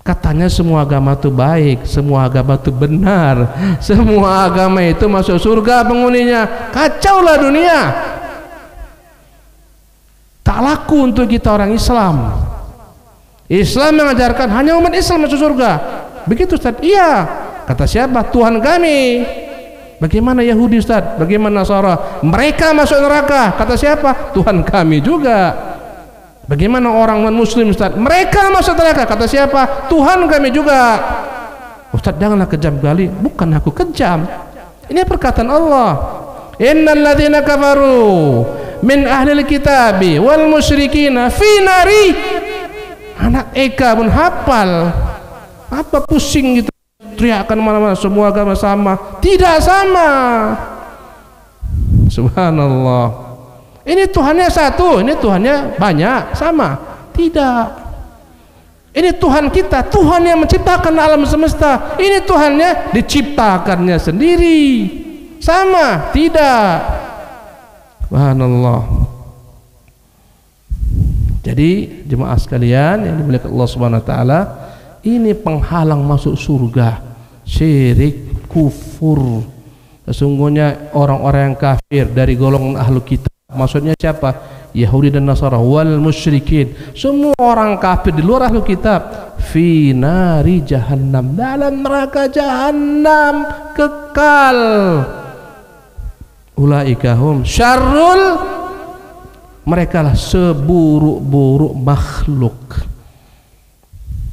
Katanya semua agama itu baik, semua agama itu benar, semua agama itu masuk surga penghuninya. Kacaulah dunia. Tak laku untuk kita orang Islam. Islam mengajarkan hanya umat Islam masuk surga. Begitu Ustaz? Iya. Kata siapa? Tuhan kami. Bagaimana Yahudi Ustaz? Bagaimana Nasara? Mereka masuk neraka. Kata siapa? Tuhan kami juga. Bagaimana orang non-muslim Ustaz? Mereka masuk neraka. Kata siapa? Tuhan kami juga. Ustaz, janganlah kejam kali. Bukan aku kejam. Ini perkataan Allah. Innal ladzina kafaru min ahlil kitabi wal musyrikina fi nari. Anak Eka pun hafal. Apa pusing gitu teriakan mana-mana, semua agama sama? Tidak sama. Subhanallah. Ini Tuhannya satu, ini Tuhannya banyak, sama? Tidak. Ini Tuhan kita, Tuhan yang menciptakan alam semesta. Ini Tuhannya diciptakannya sendiri. Sama? Tidak. Subhanallah. Jadi jemaah sekalian yang dimuliakan Allah Subhanahu wa taala, ini penghalang masuk surga, syirik, kufur. Sesungguhnya orang-orang yang kafir dari golongan ahlu kitab, maksudnya siapa? Yahudi dan Nasara wal musyrikin, semua orang kafir di luar ahlu kitab, fi nari jahannam, dalam neraka jahannam kekal. Ulaika hum syarrul, mereka lah seburuk-buruk makhluk.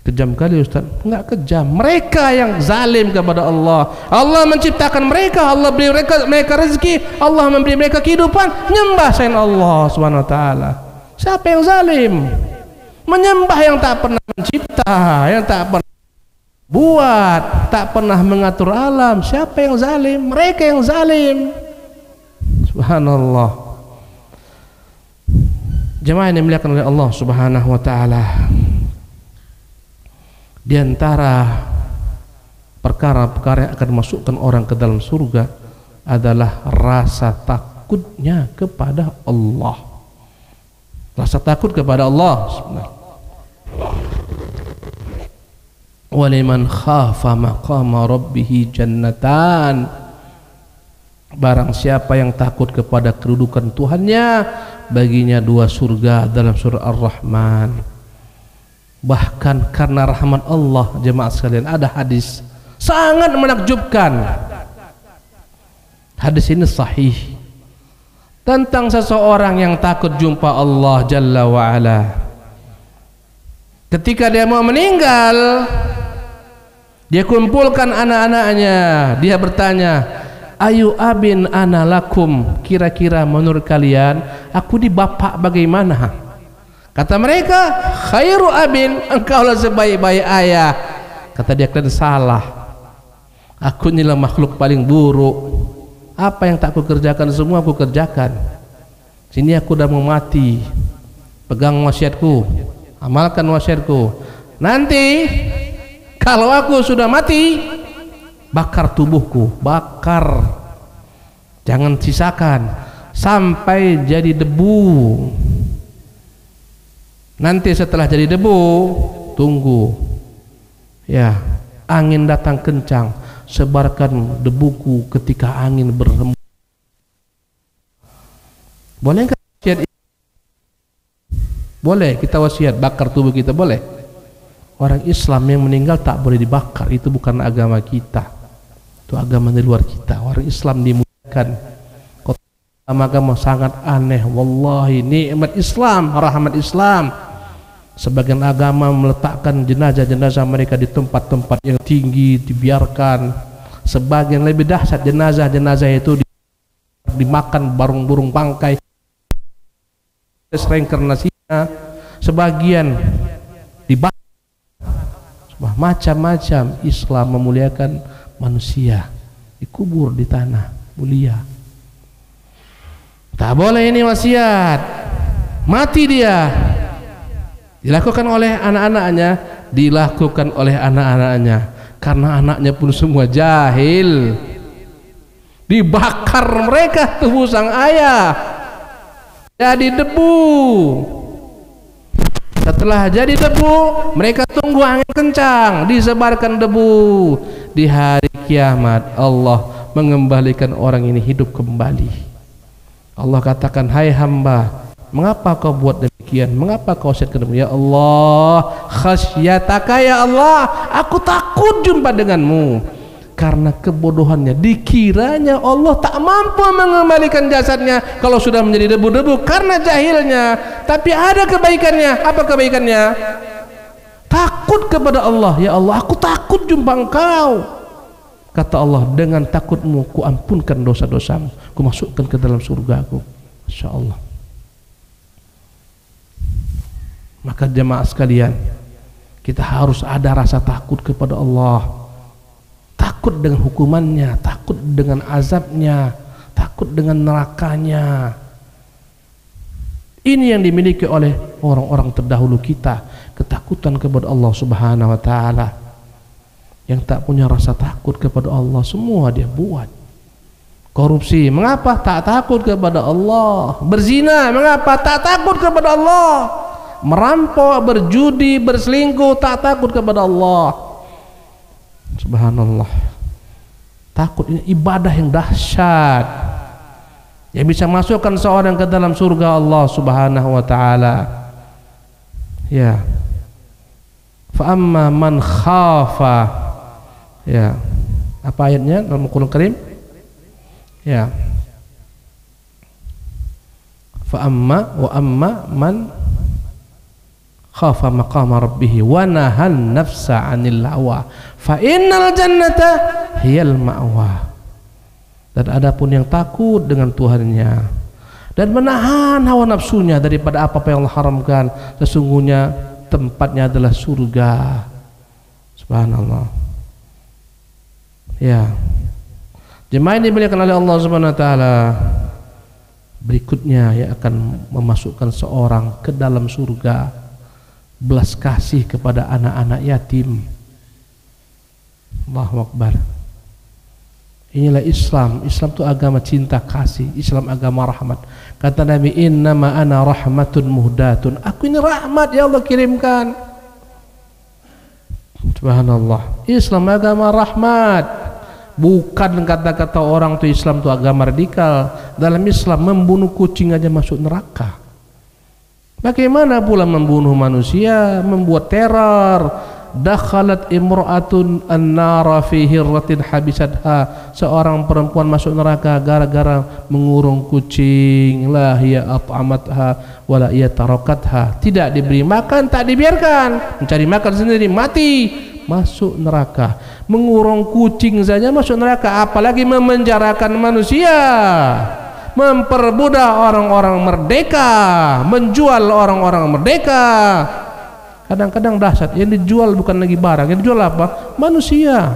Kejam kali Ustaz. Enggak kejam, mereka yang zalim kepada Allah. Allah menciptakan mereka, Allah beri mereka rezeki, Allah memberi mereka kehidupan, nyembah selain Allah Subhanahu wa taala. Siapa yang zalim? Menyembah yang tak pernah mencipta, yang tak pernah buat, tak pernah mengatur alam. Siapa yang zalim? Mereka yang zalim. Subhanallah. Jemaah yang dimuliakan oleh Allah Subhanahu wa taala, di antara perkara-perkara yang akan masukkan orang ke dalam surga adalah rasa takutnya kepada Allah. Rasa takut kepada Allah. Waliman khafa maqama rabbih jannatan. Barang siapa yang takut kepada kedudukan Tuhannya, baginya dua surga dalam surah Ar-Rahman. Bahkan karena rahmat Allah, jemaah sekalian, ada hadis sangat menakjubkan. Hadis ini sahih tentang seseorang yang takut jumpa Allah Jalla wa'ala. Ketika dia mau meninggal, dia kumpulkan anak-anaknya, dia bertanya, ayu abin ana lakum, kira-kira menurut kalian aku di bapak bagaimana? Kata mereka, khairu abin, engkaulah sebaik-baik ayah. Kata dia, kalian salah, aku inilah makhluk paling buruk. Apa yang tak aku kerjakan semua aku kerjakan. Sini aku udah mau mati, pegang wasiatku, amalkan wasiatku. Nanti kalau aku sudah mati, bakar tubuhku, bakar, jangan sisakan sampai jadi debu. Nanti setelah jadi debu, tunggu ya, angin datang kencang, sebarkan debuku ketika angin berhembus. Boleh nggak wasiat? Boleh kita wasiat bakar tubuh kita, boleh. Orang Islam yang meninggal tak boleh dibakar, itu bukan agama kita, itu agama di luar kita. Orang Islam dimuliakan. Agama sangat aneh, wallahi. Nikmat Islam, rahmat Islam. Sebagian agama meletakkan jenazah-jenazah mereka di tempat-tempat yang tinggi, dibiarkan. Sebagian lebih dahsyat, jenazah-jenazah itu dimakan burung-burung bangkai, reinkarnasinya. Sebagian dibakar. Macam-macam. Islam memuliakan manusia, dikubur di tanah mulia. Tak boleh ini wasiat. Mati dia, dilakukan oleh anak-anaknya, dilakukan oleh anak-anaknya, karena anaknya pun semua jahil. Dibakar mereka tubuh sang ayah, jadi debu. Setelah jadi debu, mereka tunggu angin kencang, disebarkan debu. Di hari kiamat Allah mengembalikan orang ini hidup kembali. Allah katakan, hai hamba, mengapa kau buat demikian? Mengapa kau wasiatkan demikian? Ya Allah, khasyataka ya Allah, aku takut jumpa denganmu. Karena kebodohannya, dikiranya Allah tak mampu mengembalikan jasadnya kalau sudah menjadi debu-debu karena jahilnya. Tapi ada kebaikannya. Apa kebaikannya? Takut kepada Allah. Ya Allah, aku takut jumpa engkau. Kata Allah, dengan takutmu ku ampunkan dosa-dosamu, ku masukkan ke dalam surgaku. Masya Allah. Maka jemaah sekalian, kita harus ada rasa takut kepada Allah. Takut dengan hukumannya, takut dengan azabnya, takut dengan nerakanya. Ini yang dimiliki oleh orang-orang terdahulu kita, ketakutan kepada Allah Subhanahu wa taala. Yang tak punya rasa takut kepada Allah, semua dia buat. Korupsi, mengapa tak takut kepada Allah? Berzina, mengapa tak takut kepada Allah? merampok, berjudi, berselingkuh, tak takut kepada Allah. Subhanallah. Takut ini ibadah yang dahsyat, yang bisa masukkan seorang ke dalam surga Allah Subhanahu wa taala. Ya. Fa amma man khafa. Ya. Apa ayatnya dalam Al-Qur'an Karim? Ya. Fa amma wa amma man khafa maqama rabbih wa nahan nafsa 'anil hawa fa innal jannata hiyal ma'wa. Dan adapun yang takut dengan Tuhannya dan menahan hawa nafsunya daripada apa yang Allah haramkan, sesungguhnya tempatnya adalah surga. Subhanallah. Ya. Jemaah ini dimuliakan oleh Allah Subhanahu wa taala. Berikutnya yang akan memasukkan seorang ke dalam surga, belas kasih kepada anak-anak yatim. Allahu Akbar. Inilah Islam. Islam itu agama cinta kasih. Islam agama rahmat. Kata Nabi, innama ana rahmatun muhdatun. Aku ini rahmat ya Allah kirimkan. Subhanallah. Islam agama rahmat. Bukan kata-kata orang itu Islam itu agama radikal. Dalam Islam membunuh kucing aja masuk neraka. Bagaimana pula membunuh manusia, membuat teror? Dakhalat imra'atun an-nara fi hirratin habisatha. Seorang perempuan masuk neraka gara-gara mengurung kucing. La hiya at'amatha wa la hiya tarakatha. Tidak diberi makan, tak dibiarkan, mencari makan sendiri, mati, masuk neraka. Mengurung kucing saja masuk neraka, apalagi memenjarakan manusia, memperbudak orang-orang merdeka, menjual orang-orang merdeka. Kadang-kadang dahsyat, yang dijual bukan lagi barang, yang dijual apa? Manusia.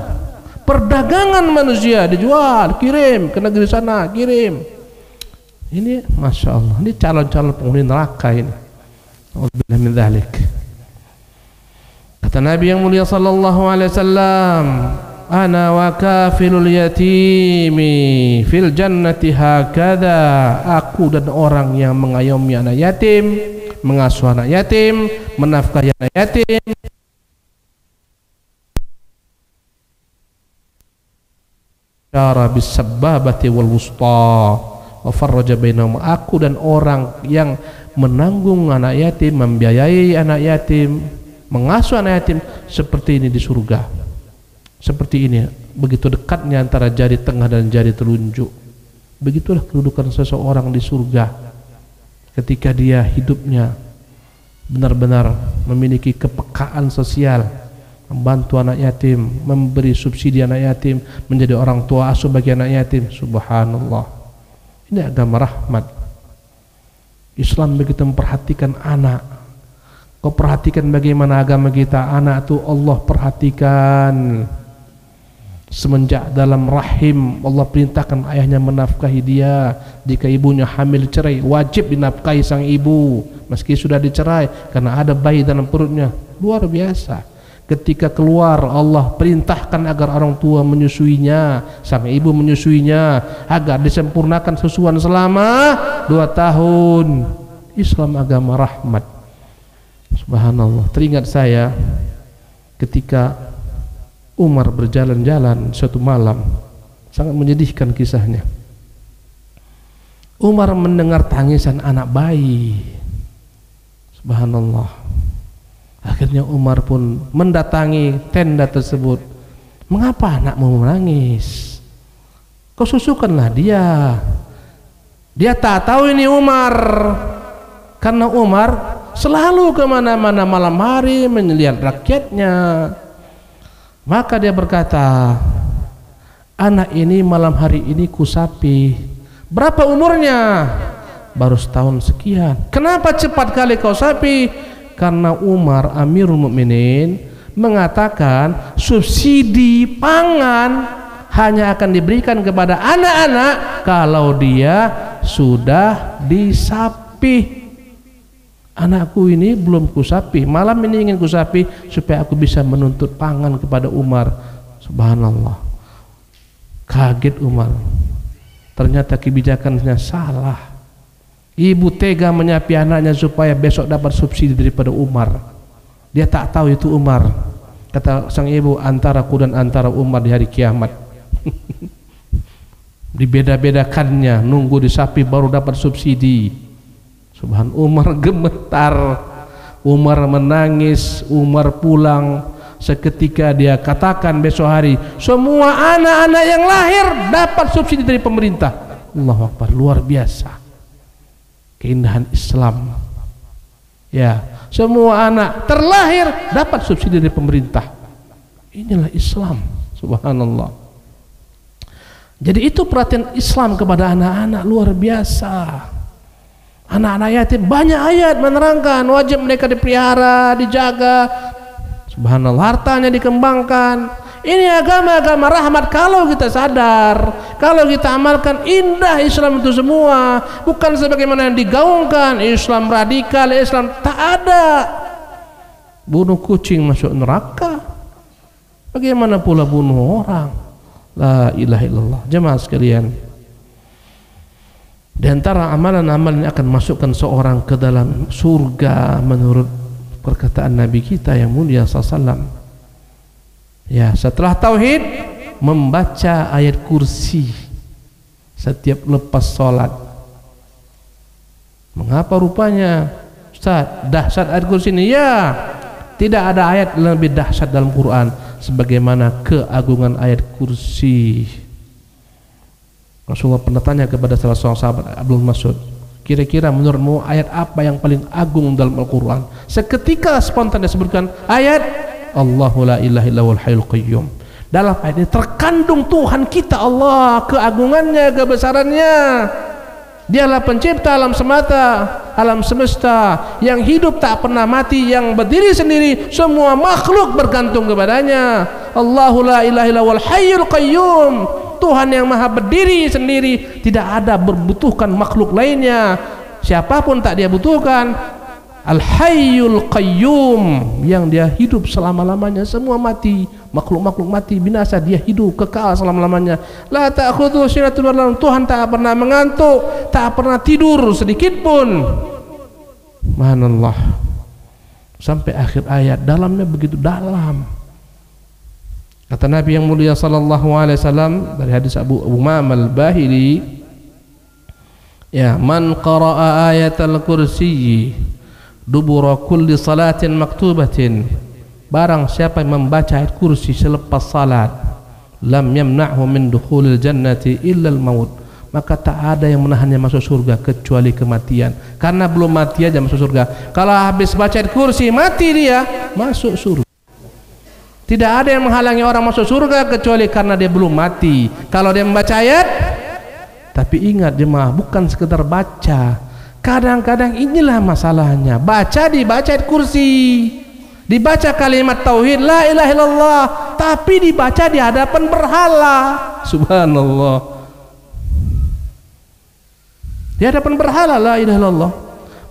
Perdagangan manusia dijual, kirim ke negeri sana, kirim. Ini Masya Allah, ini calon-calon penghuni neraka ini. Alhamdulillah min dzalik. Kata Nabi yang mulia sallallahu alaihi wasallam, ana wa kafilul yatimi fil jannati hakadha. Aku dan orang yang mengayomi anak yatim, mengasuh anak yatim, menafkahi anak yatim, cara bis-sabbabati wal wusta wa farraja bainahum. Aku dan orang yang menanggung anak yatim, membiayai anak yatim, mengasuh anak yatim, seperti ini di surga. Seperti ini, begitu dekatnya antara jari tengah dan jari telunjuk. Begitulah kedudukan seseorang di surga ketika dia hidupnya benar-benar memiliki kepekaan sosial, membantu anak yatim, memberi subsidi anak yatim, menjadi orang tua asuh bagi anak yatim. Subhanallah, ini agama rahmat. Islam begitu memperhatikan anak. Kau perhatikan bagaimana agama kita, anak itu Allah perhatikan. Semenjak dalam rahim Allah perintahkan ayahnya menafkahi dia. Jika ibunya hamil cerai, wajib dinafkahi sang ibu meski sudah dicerai, karena ada bayi dalam perutnya. Luar biasa. Ketika keluar Allah perintahkan agar orang tua menyusuinya, sang ibu menyusuinya, agar disempurnakan susuan selama 2 tahun. Islam agama rahmat. Subhanallah. Teringat saya ketika Umar berjalan-jalan suatu malam, sangat menyedihkan kisahnya. Umar mendengar tangisan anak bayi. Subhanallah. Akhirnya Umar pun mendatangi tenda tersebut. Mengapa anakmu menangis? Kau susukanlah dia. Dia tak tahu ini Umar, karena Umar selalu kemana-mana malam hari menyelihat rakyatnya. Maka dia berkata, anak ini malam hari ini kusapi. Berapa umurnya? Baru setahun sekian. Kenapa cepat kali kau sapi? Karena Umar Amirul Mukminin mengatakan subsidi pangan hanya akan diberikan kepada anak-anak kalau dia sudah disapi. Anakku ini belum kusapi, malam ini ingin kusapi supaya aku bisa menuntut pangan kepada Umar. Subhanallah. Kaget Umar. Ternyata kebijakannya salah. Ibu tega menyapi anaknya supaya besok dapat subsidi daripada Umar. Dia tak tahu itu Umar. Kata sang ibu, antara aku dan antara Umar di hari kiamat. Dibeda-bedakannya, nunggu di sapi baru dapat subsidi. Subhan, Umar gemetar, Umar menangis, Umar pulang. Seketika dia katakan besok hari, semua anak-anak yang lahir dapat subsidi dari pemerintah. Allahu Akbar, luar biasa keindahan Islam. Ya, semua anak terlahir dapat subsidi dari pemerintah. Inilah Islam, subhanallah. Jadi itu perhatian Islam kepada anak-anak luar biasa. Anak-anak yatim banyak ayat menerangkan wajib mereka dipelihara, dijaga. Subhanallah, hartanya dikembangkan. Ini agama-agama rahmat kalau kita sadar, kalau kita amalkan. Indah Islam itu semua, bukan sebagaimana yang digaungkan Islam radikal, Islam tak ada. Bunuh kucing masuk neraka, bagaimana pula bunuh orang? La ilaha illallah. Jemaah sekalian, di antara amalan-amalan yang akan masukkan seorang ke dalam surga menurut perkataan Nabi kita yang mulia SAW, ya, setelah tauhid, membaca ayat kursi setiap lepas sholat. Mengapa rupanya Ustaz dahsyat ayat kursi ini? Ya, tidak ada ayat lebih dahsyat dalam Quran sebagaimana keagungan ayat kursi. Rasulullah pernah tanya kepada salah seorang sahabat, Abdul Mas'ud, kira-kira menurutmu ayat apa yang paling agung dalam Al-Quran? Seketika spontan disebutkan ayat Allahu la ilaha illallahul hayyul qayyum. Dalam ayat ini terkandung Tuhan kita Allah, keagungannya, kebesarannya. Dialah pencipta alam semata, alam semesta, yang hidup tak pernah mati, yang berdiri sendiri, semua makhluk bergantung kepadanya. Allahu la ilaha illallahul hayyul qayyum. Tuhan yang maha berdiri sendiri, tidak ada berbutuhkan makhluk lainnya. Siapapun tak dia butuhkan. Al-Hayyul Qayyum, yang dia hidup selama-lamanya. Semua mati, makhluk-makhluk mati, binasa, dia hidup kekal selama-lamanya. La ta'khudhuhu sinatun wa la nawm. Tuhan tak pernah mengantuk, tak pernah tidur sedikit pun. Subhanallah. Sampai akhir ayat, dalamnya begitu dalam. Kata Nabi yang mulia sallallahu alaihi wasallam dari hadis Abu Umam al-Bahili, ya, man qara'a ayatal kursiyyi dubura kulli salatin maktubatin, barang siapa yang membaca ayat kursi selepas salat, lam yamna'hu min dukhulil jannati illa al-maut, maka tak ada yang menahannya masuk surga kecuali kematian. Karena belum mati aja masuk surga. Kalau habis baca ayat kursi mati dia, masuk surga. Tidak ada yang menghalangi orang masuk surga kecuali karena dia belum mati. Kalau dia membaca ayat, tapi ingat jemaah, bukan sekedar baca. Kadang-kadang inilah masalahnya. Dibaca ayat kursi, dibaca kalimat tauhid la ilaha illallah, tapi dibaca di hadapan berhala. Subhanallah. Di hadapan berhala la ilaha illallah.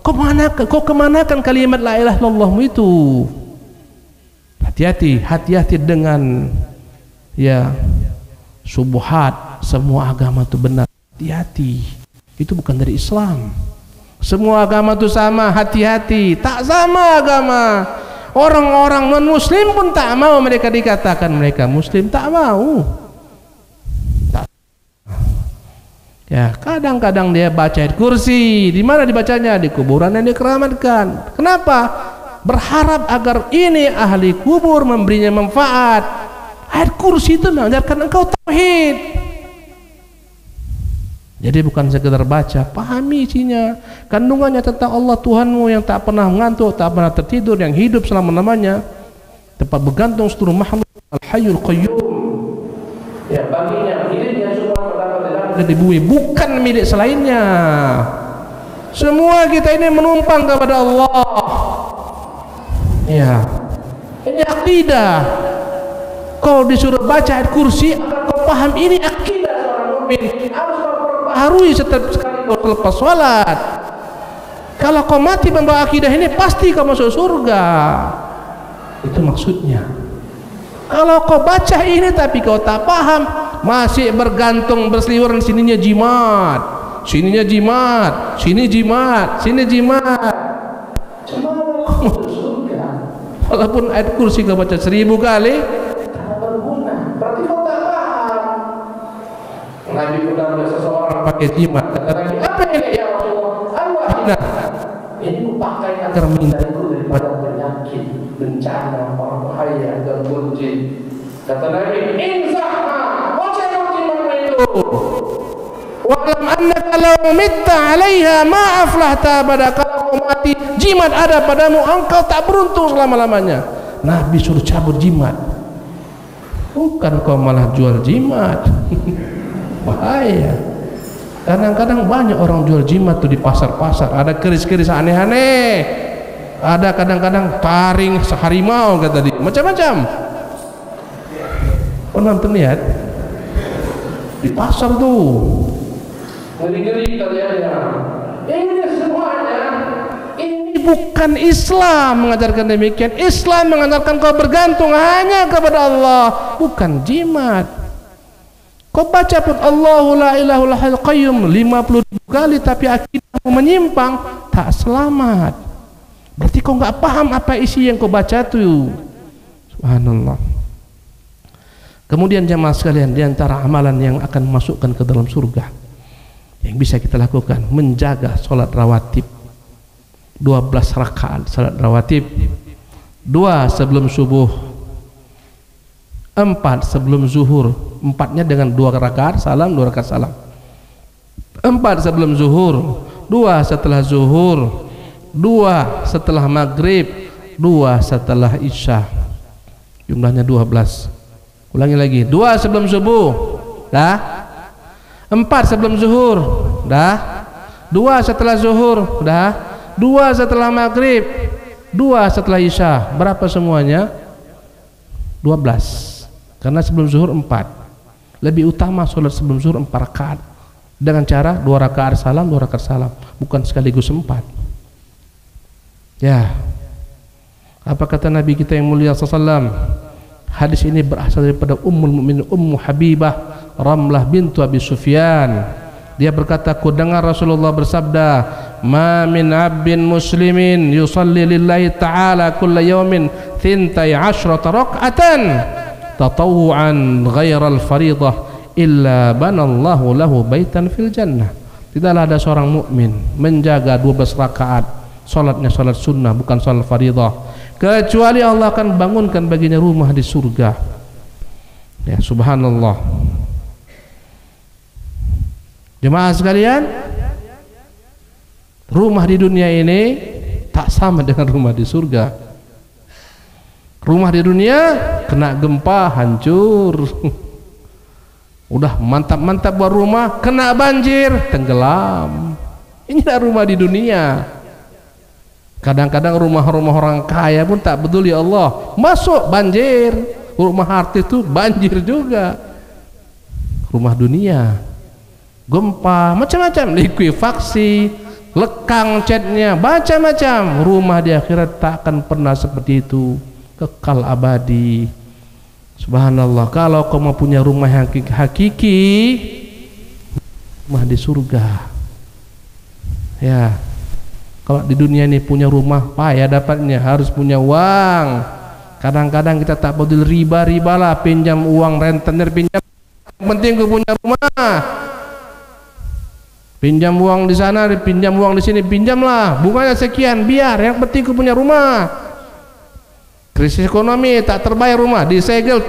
Kau kemanakan kalimat la ilaha illallahmu itu? Hati-hati dengan ya subuhat. Semua agama itu benar. Hati-hati. Itu bukan dari Islam. Semua agama itu sama, hati-hati. Tak sama agama. Orang-orang non-muslim pun tak mau mereka dikatakan mereka muslim, tak mau. Tak. Ya, kadang-kadang dia baca ayat kursi. Di mana dibacanya? Di kuburan yang dikeramatkan. Kenapa? Berharap agar ini ahli kubur memberinya manfaat. Ayat kursi itu mengajarkan engkau tauhid. Jadi bukan sekedar baca, pahami isinya, kandungannya tentang Allah Tuhanmu yang tak pernah mengantuk, tak pernah tertidur, yang hidup selama-lamanya, tempat bergantung seluruh makhluk, Al-Hayyul Qayyum. Ya, baginya miliknya semua terdapat di bumi, bukan milik selainnya. Semua kita ini menumpang kepada Allah. Ya, ini akidah. Kau disuruh baca ayat kursi, kau paham ini akidah seorang mukmin. Harus harui setiap sekali kau lepas sholat. Kalau kau mati membawa akidah ini, pasti kau masuk surga. Itu maksudnya. Kalau kau baca ini tapi kau tak paham, masih bergantung berseliweran sininya jimat, sininya jimat, sini jimat, sini jimat. Cuma masuk surga. Walaupun ayat kursi kau baca 1000 kali, tak berguna. Berarti kau tak paham. Nabi pernah melihat seseorang pakai jimat. Kata Nabi, apa ini ya Rasulullah? Allah. Ini ku pakai agar menghindariku daripada penyakit, bencana, bahaya, gangguan jin. Kata Nabi, inzahha, wajah jimat itu. Walam annaka law mitta 'alaiha ma aflahta abada. Kalau kau mati jimat ada padamu, engkau tak beruntung selama-lamanya. Nabi suruh cabut jimat, bukan kau malah jual jimat. Bahaya. Kadang-kadang banyak orang jual jimat tuh di pasar-pasar. Ada keris-keris aneh-aneh, ada kadang-kadang taring harimau kata dia, macam-macam. Penonton lihat di pasar tuh, ngeri-ngeri kaliannya. Ini semuanya, ini bukan Islam mengajarkan demikian. Islam mengajarkan kau bergantung hanya kepada Allah, bukan jimat. Kau baca pun Allahu la ilaha illal qayyum 50.000 kali, tapi akidahmu menyimpang, tak selamat. Berarti kau enggak paham apa isi yang kau baca tuh. Subhanallah. Kemudian jemaah sekalian, di antara amalan yang akan masukkan ke dalam surga yang bisa kita lakukan, menjaga salat rawatib 12 rakaat salat rawatib, 2 sebelum subuh, 4 sebelum zuhur, 4-nya dengan 2 rakaat salam, 2 rakaat salam, 4 sebelum zuhur, 2 setelah zuhur, 2 setelah maghrib, 2 setelah isya. Jumlahnya 12. Ulangi lagi, 2 sebelum subuh, dah. 4 sebelum zuhur, dah. 2 setelah zuhur, dah. 2 setelah maghrib, 2 setelah isya. Berapa semuanya? 12. Karena sebelum zuhur 4. Lebih utama sholat sebelum zuhur 4 rakaat dengan cara 2 rakaat salam, 2 rakaat salam, bukan sekaligus 4. Ya. Apa kata Nabi kita yang mulia sallallahu. Hadis ini berasal daripada Ummul Mukminin Ummu Habibah Ramlah bintu Abi Sufyan. Dia berkata, ku dengar Rasulullah bersabda, ma min abdin muslimin yusalli lillahi ta'ala kulla yawmin 12 rak'atan tatawu'an ghairal faridah illa banallahu lahu baitan fil jannah. Tidaklah ada seorang mukmin menjaga 12 rakaat, salatnya salat sunnah bukan salat faridah, kecuali Allah akan bangunkan baginya rumah di surga. Ya, subhanallah. Jemaah sekalian, rumah di dunia ini tak sama dengan rumah di surga. Rumah di dunia kena gempa hancur, udah mantap-mantap buat rumah, kena banjir tenggelam. Inilah rumah di dunia. Kadang-kadang rumah-rumah orang kaya pun tak peduli Allah, masuk banjir. Rumah artis itu banjir juga. Rumah dunia, gempa, macam-macam, likuifaksi, lekang catnya, macam-macam. Rumah di akhirat tak akan pernah seperti itu, kekal abadi. Subhanallah. Kalau kau mau punya rumah yang hakiki, rumah di surga. Ya. Kalau di dunia ini punya rumah payah dapatnya, harus punya uang. Kadang-kadang kita tak peduli riba lah, pinjam uang rentenir, pinjam. Yang penting gue punya rumah. Pinjam uang di sana, pinjam uang di sini, pinjamlah. Bunganya sekian, biar. Yang penting gue punya rumah. Krisis ekonomi, tak terbayar rumah, disegel,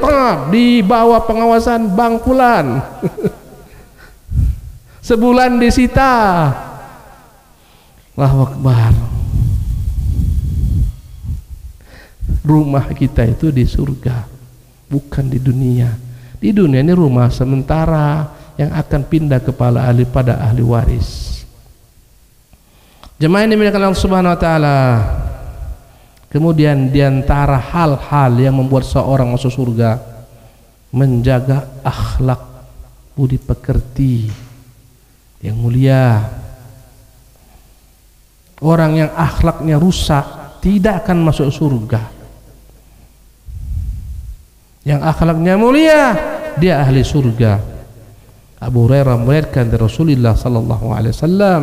di bawah pengawasan Bank Fulan. Sebulan disita. Allahu Akbar. Rumah kita itu di surga, bukan di dunia. Di dunia ini rumah sementara yang akan pindah kepala ahli pada ahli waris. Jemaah ini dimuliakan Allah Subhanahu wa taala. Kemudian diantara hal-hal yang membuat seorang masuk surga, menjaga akhlak, budi pekerti yang mulia. Orang yang akhlaknya rusak tidak akan masuk surga. Yang akhlaknya mulia, dia ahli surga. Abu Hurairah meriwayatkan dari Rasulullah sallallahu alaihi wasallam,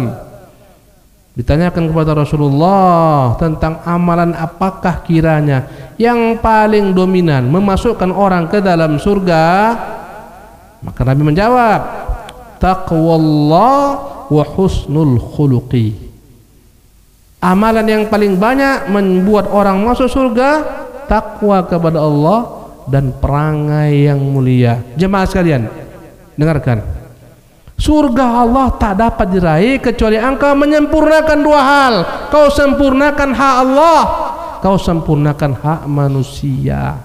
ditanyakan kepada Rasulullah tentang amalan apakah kiranya yang paling dominan memasukkan orang ke dalam surga, maka Nabi menjawab, taqwallah wa husnul khuluqi. Amalan yang paling banyak membuat orang masuk surga, takwa kepada Allah dan perangai yang mulia. Jemaah sekalian, dengarkan. Surga Allah tak dapat diraih kecuali engkau menyempurnakan dua hal. Kau sempurnakan hak Allah, kau sempurnakan hak manusia.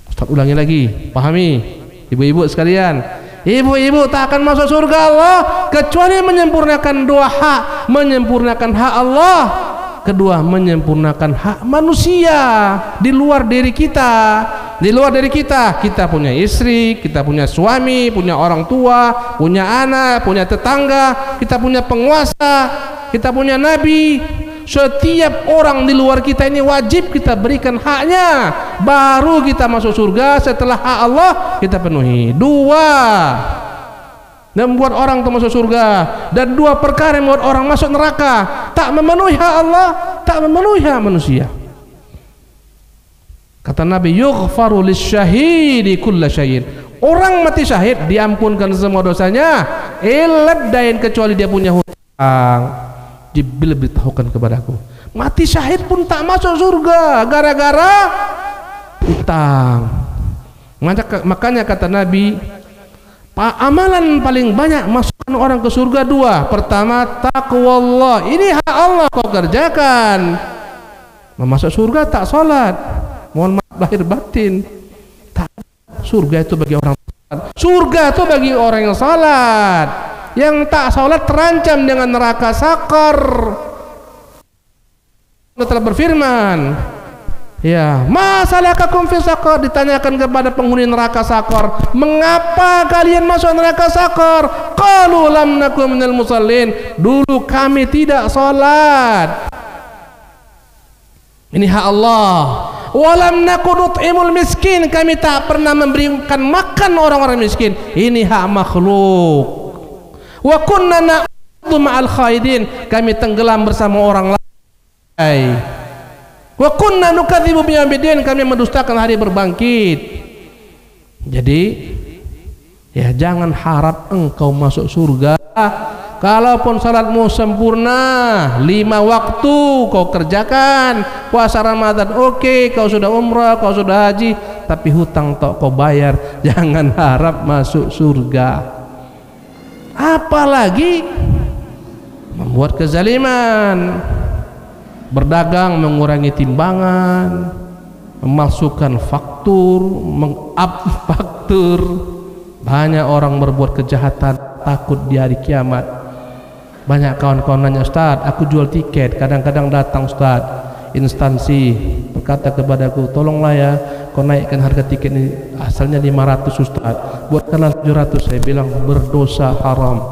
Ustaz ulangi lagi, pahami ibu-ibu sekalian. Ibu-ibu tak akan masuk surga Allah kecuali menyempurnakan dua hak. Menyempurnakan hak Allah, kedua menyempurnakan hak manusia di luar diri kita. Di luar dari kita punya istri, kita punya suami, punya orang tua, punya anak, punya tetangga, kita punya penguasa, kita punya nabi. Setiap orang di luar kita ini wajib kita berikan haknya, baru kita masuk surga. Setelah hak Allah kita penuhi. Dua yang membuat orang itu masuk surga, dan dua perkara yang membuat orang masuk neraka: tak memenuhi hak Allah, tak memenuhi hak manusia. Kata Nabi, yughfaru lisyahidi kulla syai'in. Orang mati syahid diampunkan semua dosanya, illa dain, kecuali dia punya hutang. Jibril beritahukan kepadaku, mati syahid pun tak masuk surga gara-gara hutang. Makanya kata Nabi, amalan paling banyak masukkan orang ke surga dua. Pertama, taqwallah. Ini hak Allah kau kerjakan. Masuk surga tak salat, mohon maaf lahir batin. Tak. Surga itu bagi orang salat. Surga itu bagi orang yang salat. Yang tak salat terancam dengan neraka sakar. Allah telah berfirman, ya, masalakakum fi sakar, ditanyakan kepada penghuni neraka sakar, mengapa kalian masuk neraka sakar? Qalu lam nakum minal musallin, dulu kami tidak salat. Ini hak Allah. Walam nakun nut'imul miskin, kami tak pernah memberikan makan orang-orang miskin. Ini hak makhluk. Wa kunna na'udzu ma'al khaidin, kami tenggelam bersama orang lain. Wa kunna nukadzibu biyaumiddin, kami mendustakan hari berbangkit. Jadi ya, jangan harap engkau masuk surga kalaupun salatmu sempurna, 5 waktu kau kerjakan, puasa Ramadan oke, kau sudah umrah, kau sudah haji, tapi hutang tak kau bayar, jangan harap masuk surga. Apalagi membuat kezaliman, berdagang mengurangi timbangan, memalsukan faktur, meng-up faktur. Banyak orang berbuat kejahatan takut di hari kiamat. Banyak kawan-kawan nanya, Ustaz, aku jual tiket, kadang-kadang datang Ustaz instansi berkata kepadaku, tolonglah ya kau naikkan harga tiket ini, asalnya 500 Ustaz, buatkanlah 700. Saya bilang berdosa, haram.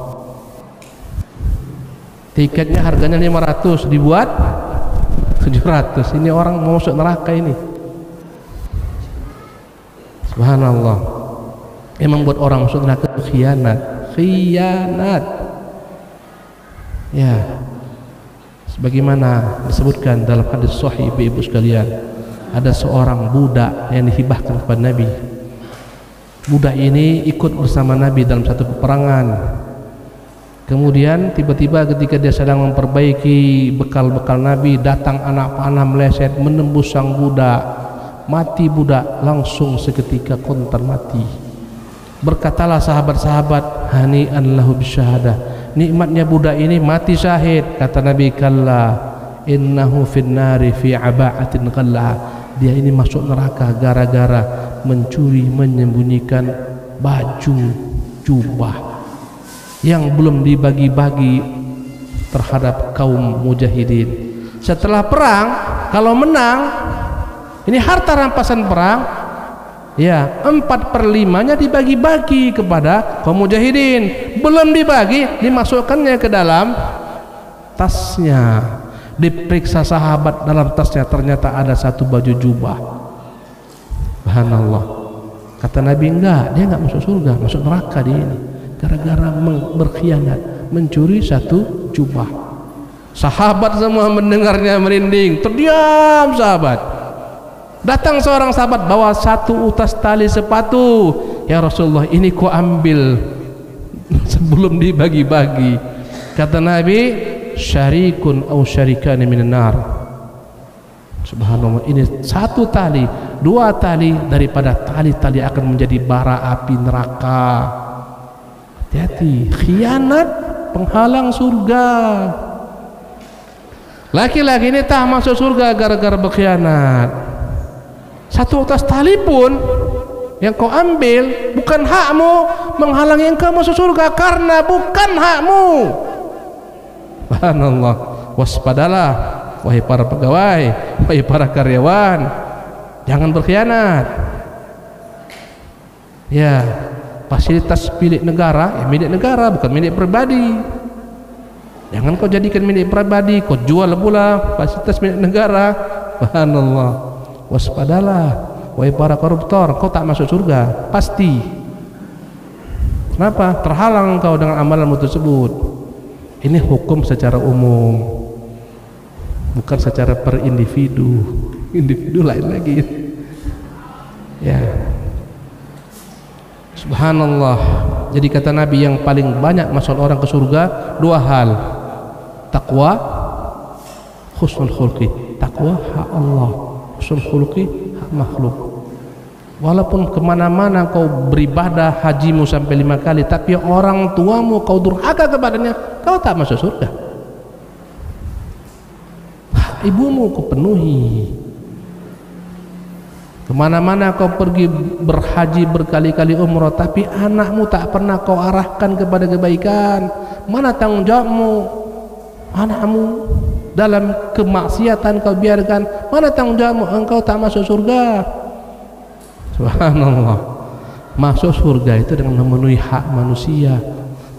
Tiketnya harganya 500 dibuat 700. Ini orang mau masuk neraka ini. Subhanallah. Yang membuat orang masuk neraka itu khianat. Ya, sebagaimana disebutkan dalam hadis sahih, ibu-ibu sekalian, ada seorang budak yang dihibahkan kepada Nabi. Budak ini ikut bersama Nabi dalam satu peperangan. Kemudian tiba-tiba ketika dia sedang memperbaiki bekal-bekal Nabi, datang anak panah meleset menembus sang budak. Mati budak langsung seketika, kontan mati. Berkatalah sahabat-sahabat, hani'an lahu bisyahadah, nikmatnya budak ini mati syahid. Kata Nabi, kalla innahu finnari fi aba'atin ghallaha, dia ini masuk neraka gara-gara mencuri, menyembunyikan baju jubah yang belum dibagi-bagi terhadap kaum mujahidin. Setelah perang, kalau menang, ini harta rampasan perang, ya, 4/5-nya dibagi-bagi kepada kaum mujahidin. Belum dibagi, dimasukkannya ke dalam tasnya. Diperiksa sahabat, dalam tasnya ternyata ada satu baju jubah. Subhanallah. Kata Nabi, enggak, dia enggak masuk surga, masuk neraka dia ini. Gara-gara berkhianat, mencuri satu jubah. Sahabat semua mendengarnya merinding, terdiam sahabat. Datang seorang sahabat bawa satu utas tali sepatu. Ya Rasulullah, ini ku ambil sebelum dibagi-bagi. Kata Nabi, syarikun au syarikani minan nar. Subhanallah, ini satu tali, dua tali daripada tali-tali akan menjadi bara api neraka. Hati-hati, khianat penghalang surga. Laki-laki ini tak masuk surga gara-gara berkhianat. Satu utas tali pun yang kau ambil bukan hakmu, menghalangi engkau masuk surga karena bukan hakmu. Subhanallah, waspadalah wahai para pegawai, wahai para karyawan, jangan berkhianat. Ya, fasilitas milik negara, ya milik negara, bukan milik pribadi. Jangan kau jadikan milik pribadi, kau jual pula fasilitas milik negara. Subhanallah, waspadalah wahai para koruptor, kau tak masuk surga pasti. Kenapa? Terhalang kau dengan amalanmu tersebut. Ini hukum secara umum, bukan secara per individu. Individu lain lagi. Ya, subhanallah. Jadi kata Nabi, yang paling banyak masuk orang ke surga dua hal: takwa, husnul khulqi. Takwa hak Allah, husnul khulqi hak makhluk. Walaupun kemana-mana kau beribadah hajimu sampai 5 kali, tapi orang tuamu kau durhaka kepadanya, kau tak masuk surga. Ibumu kau penuhi. Kemana-mana kau pergi berhaji berkali-kali umrah, tapi anakmu tak pernah kau arahkan kepada kebaikan. Mana tanggung jawabmu? Anakmu dalam kemaksiatan kau biarkan, mana tanggung jawabmu? Engkau tak masuk surga. Subhanallah, masuk surga itu dengan memenuhi hak manusia.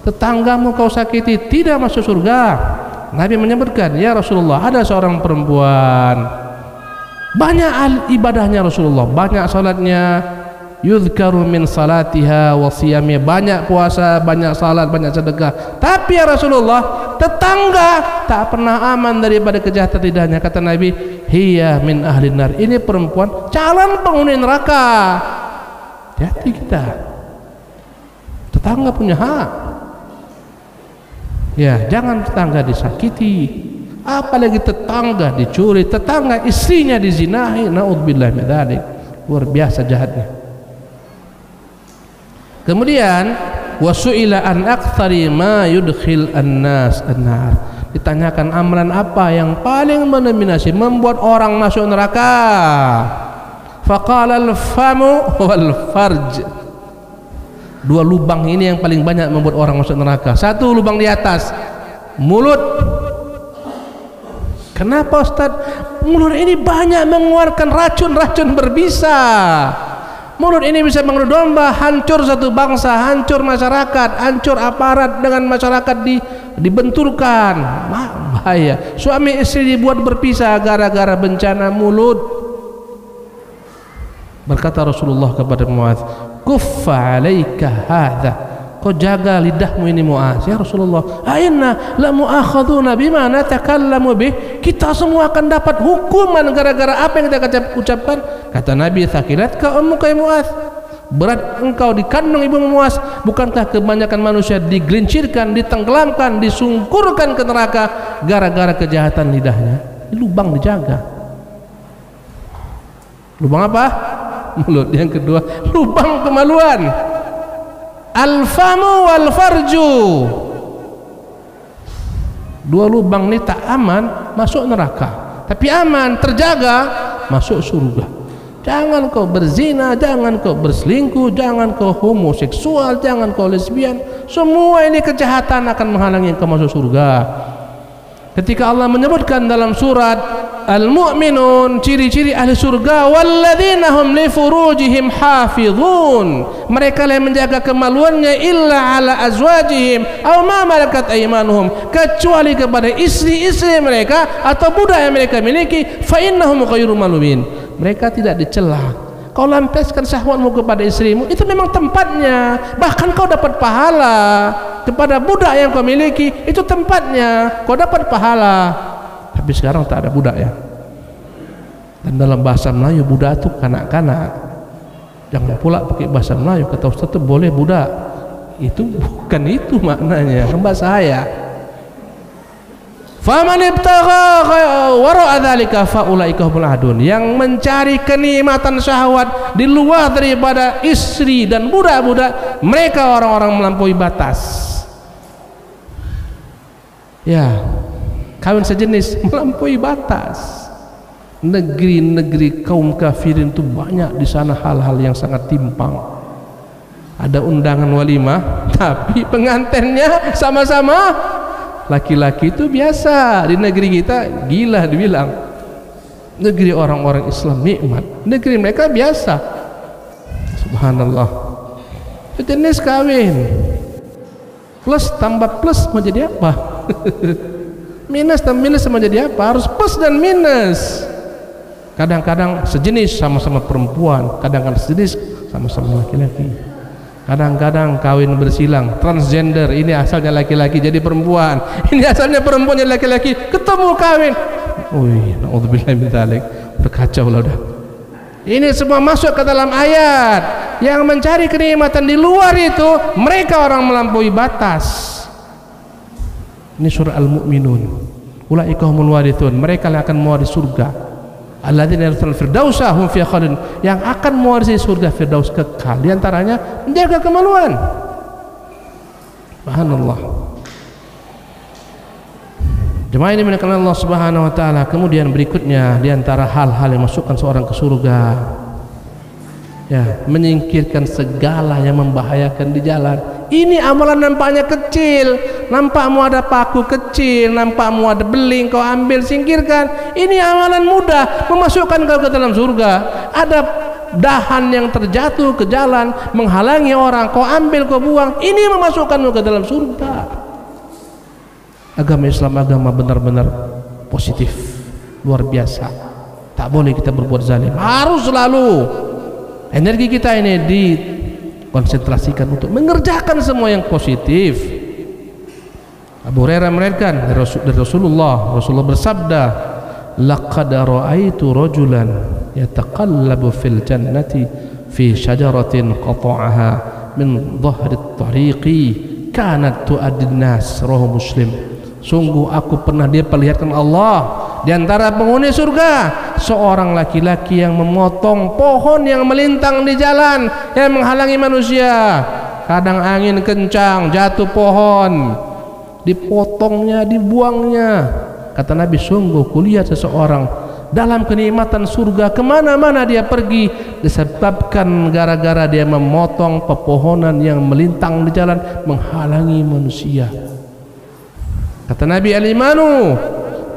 Tetanggamu kau sakiti, tidak masuk surga. Nabi menyebutkan, ya Rasulullah, ada seorang perempuan banyak ibadahnya Rasulullah, banyak salatnya, yuzkaru min salatiha wa siyamiha, banyak puasa, banyak salat, banyak sedekah, tapi ya Rasulullah, tetangga tak pernah aman daripada kejahatan lidahnya. Kata Nabi, hiya min ahli nar, ini perempuan calon penghuni neraka. Hati-hati kita, tetangga punya hak. Ya, jangan tetangga disakiti, apalagi tetangga dicuri, tetangga istrinya dizinahi, naudzubillah min dzalik. Luar biasa jahatnya. Kemudian wasu'ila an aktsari ma yudkhil an-nas an-nar, ditanyakan amalan apa yang paling mendominasi membuat orang masuk neraka. Faqala al-famu wal farj, dua lubang ini yang paling banyak membuat orang masuk neraka. Satu lubang di atas, mulut. Kenapa Ustaz? Mulut ini banyak mengeluarkan racun-racun berbisa. Mulut ini bisa mengeruk domba, hancur satu bangsa, hancur masyarakat, hancur aparat dengan masyarakat dibenturkan. Bahaya. Suami istri dibuat berpisah gara-gara bencana mulut. Berkata Rasulullah kepada Muadz, kuffa alaika hadza, kau jaga lidahmu ini Muadz. Ya Rasulullah, aina la muakhadzuna bima natakallamu bih, kita semua akan dapat hukuman gara-gara apa yang kita ucapkan. Kata Nabi, thaqilatka ummuka ya Muadz, berat engkau dikandung ibu Muadz. Bukankah kebanyakan manusia digelincirkan, ditenggelamkan, disungkurkan ke neraka gara-gara kejahatan lidahnya? Ini lubang dijaga. Lubang apa? Mulut. Yang kedua, lubang kemaluan. Al-famu wal farju, dua lubang ini tak aman, masuk neraka. Tapi aman, terjaga, masuk surga. Jangan kau berzina, jangan kau berselingkuh, jangan kau homoseksual, jangan kau lesbian. Semua ini kejahatan akan menghalangi kau masuk surga. Ketika Allah menyebutkan dalam surat Al-Mu'minun, ciri-ciri ahli surga, walladzina hum li furujihim hafizun, mereka yang menjaga kemaluannya, illa ala azwajihim aw ma malakat aymanuhum, kecuali kepada istri-istri mereka atau budak yang mereka miliki, fa innahum ghairu malumin, mereka tidak dicela, Kau lampiaskan syahwatmu kepada istrimu, itu memang tempatnya. Bahkan kau dapat pahala kepada budak yang kau miliki, itu tempatnya. Kau dapat pahala. Tapi sekarang tak ada budak ya. Dan dalam bahasa Melayu budak itu kanak-kanak. Jangan pula pakai bahasa Melayu kata Ustaz itu boleh budak. Itu bukan itu maknanya. Bahasa saya. Faman ibtagha wara'a dzalika faulaika humul adun. Yang mencari kenikmatan syahwat di luar daripada istri dan budak-budak, mereka orang-orang melampaui batas. Ya, kawin sejenis melampaui batas. Negeri-negeri kaum kafirin itu banyak di sana hal-hal yang sangat timpang. Ada undangan walimah, tapi pengantinnya sama-sama laki-laki. Itu biasa di negeri kita, gila dibilang. Negeri orang-orang Islam nikmat, negeri mereka biasa. Subhanallah. Jenis kawin plus tambah plus mau jadi apa? Minus tambah minus mau jadi apa? Harus plus dan minus. Kadang-kadang sejenis sama-sama perempuan, kadang-kadang sejenis sama-sama laki-laki. Kadang-kadang kawin bersilang, transgender, ini asalnya laki-laki jadi perempuan, ini asalnya perempuan jadi laki-laki, ketemu kawin. Wih, naudzubillah min dzalik. Berkacau lah udah. Ini semua masuk ke dalam ayat. Yang mencari kenikmatan di luar itu, mereka orang melampaui batas. Ini surah Al-Mu'minun. Ulaika humul warithun, mereka yang akan mewaris surga. Alladzina yarithul firdausa hum fiha khalidun, yang akan mewarisi surga firdaus kekal. Di antaranya menjaga kemaluan. Subhanallah. Jemaah ini dimuliakan Allah Subhanahu wa taala. Kemudian berikutnya di antara hal-hal yang masukkan seorang ke surga, ya, menyingkirkan segala yang membahayakan di jalan. Ini amalan nampaknya kecil, nampakmu ada paku kecil, nampakmu ada beling, kau ambil, singkirkan. Ini amalan mudah memasukkan kau ke dalam surga. Ada dahan yang terjatuh ke jalan menghalangi orang, kau ambil, kau buang. Ini memasukkanmu ke dalam surga. Agama Islam agama benar-benar positif, luar biasa. Tak boleh kita berbuat zalim. Harus selalu energi kita ini dikonsentrasikan untuk mengerjakan semua yang positif. Abu Hurairah meriwayatkan dari Rasulullah bersabda, laqad ra'aitu rajulan yataqallabu fil jannati fi syajaratin qata'aha min dhahri at-tariqi kanat tu'addin nas, rawahu Muslim. Sungguh aku pernah diperlihatkan Allah di antara penghuni surga seorang laki-laki yang memotong pohon yang melintang di jalan yang menghalangi manusia. Kadang angin kencang, jatuh pohon, dipotongnya, dibuangnya. Kata Nabi, sungguh kulihat seseorang dalam kenikmatan surga, kemana-mana dia pergi disebabkan gara-gara dia memotong pepohonan yang melintang di jalan menghalangi manusia. Kata Nabi, al-imanu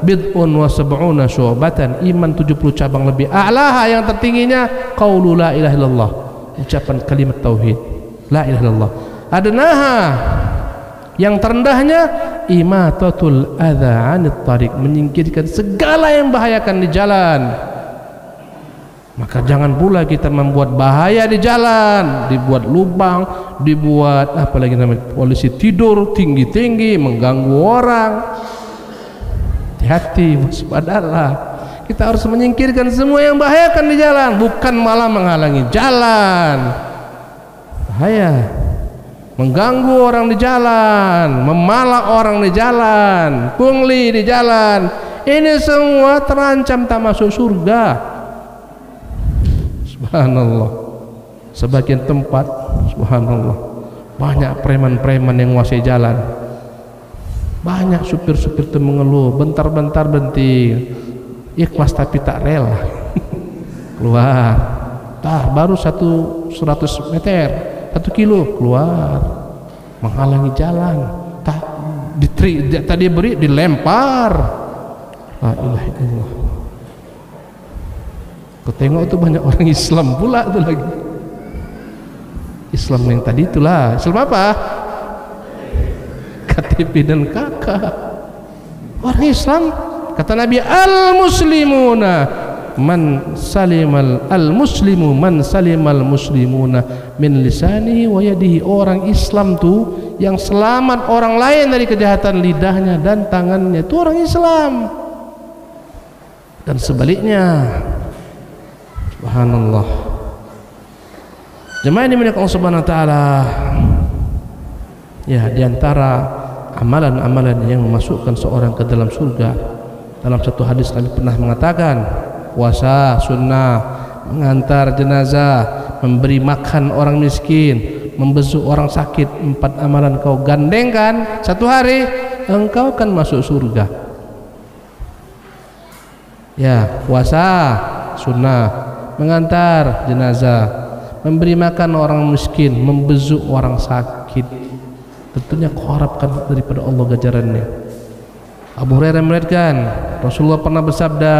bid'un wa sab'una syu'batan, iman 70 cabang lebih. A'laha, yang tertingginya qaulu la ilaha illallah, ucapan kalimat tauhid la ilaha illallah. Adnaha, yang terendahnya imatatul adza 'anit thariq, menyingkirkan segala yang membahayakan di jalan. Maka jangan pula kita membuat bahaya di jalan, dibuat lubang, dibuat apalagi namanya polisi tidur tinggi-tinggi mengganggu orang. Hati-hati, waspadalah. Kita harus menyingkirkan semua yang membahayakan di jalan, bukan malah menghalangi jalan. Bahaya, mengganggu orang di jalan, memalak orang di jalan, pungli di jalan. Ini semua terancam tak masuk surga. Subhanallah. Sebagian tempat, subhanallah, banyak preman-preman yang menguasai jalan. Banyak supir-supir itu mengeluh, bentar-bentar berhenti, ikhlas tapi tak rela. Keluar, baru 100 meter, 1 kilo, keluar, menghalangi jalan. Tadi beri dilempar. La ilaha illallah. Kau tengok itu banyak orang Islam pula itu lagi. Islam yang tadi itulah. Islam apa? KTP dan KK. Orang Islam, kata Nabi, al-muslimuna man salimal al-muslimu man salimal muslimuna min lisanihi wa yadihi. Orang Islam tuh yang selamat orang lain dari kejahatan lidahnya dan tangannya, itu orang Islam. Dan sebaliknya, subhanallah. Jemaah ini milik Allah Subhanahu wa taala. Ya, di antara amalan-amalan yang memasukkan seorang ke dalam surga, dalam satu hadis Nabi pernah mengatakan, puasa sunnah, mengantar jenazah, memberi makan orang miskin, membesuk orang sakit. 4 amalan kau gandengkan satu hari, engkau akan masuk surga. Ya, puasa sunnah, mengantar jenazah, memberi makan orang miskin, membesuk orang sakit. Tentunya kau harapkan daripada Allah ganjarannya. Abu Hurairah meriwayatkan, Rasulullah pernah bersabda,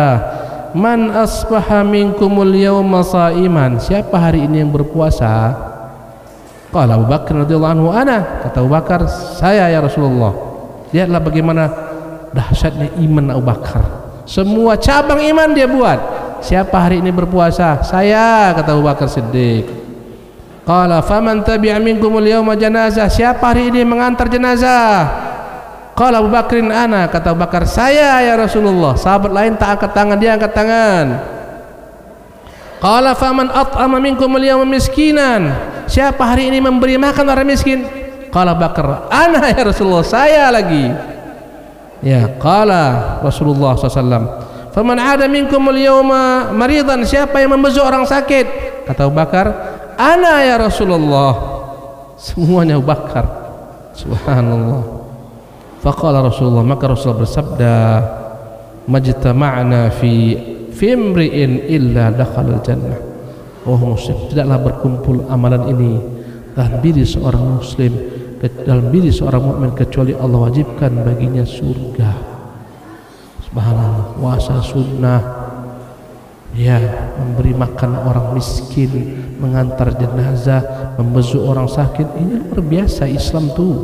man asbaha minkumul yawma sa'iman. Siapa hari ini yang berpuasa? Qala Abu Bakar radhiyallahu anhu, ana. Kata Abu Bakar, saya ya Rasulullah. Lihatlah bagaimana dahsyatnya iman Abu Bakar. Semua cabang iman dia buat. Siapa hari ini berpuasa? Saya, kata Abu Bakar Siddiq. Qala faman tabi'a minkumul yawma janazah. Siapa hari ini mengantar jenazah? Qala Abu Bakrin ana. Kata Abu Bakar, saya ya Rasulullah. Sahabat lain tak angkat tangan, dia angkat tangan. Qala faman at'ama minkumul yawma miskinan. Siapa hari ini memberi makan orang miskin? Qala Abu Bakar, ana ya Rasulullah, saya lagi. Ya, qala Rasulullah SAW, faman ada minkumul yawma maridan. Siapa yang membesuk orang sakit? Kata Abu Bakar, ana ya Rasulullah. Semuanya Abu Bakar. Subhanallah. Faqala Rasulullah, maka Rasulullah bersabda, majtama'na fi imri'in illa dakhalal jannah. Oh muslim, tidaklah berkumpul amalan ini dalam diri seorang muslim, dalam diri seorang mukmin, kecuali Allah wajibkan baginya surga. Subhanallah. Puasa sunnah, ya, memberi makan orang miskin, mengantar jenazah, membesuk orang sakit, ini luar biasa Islam tuh.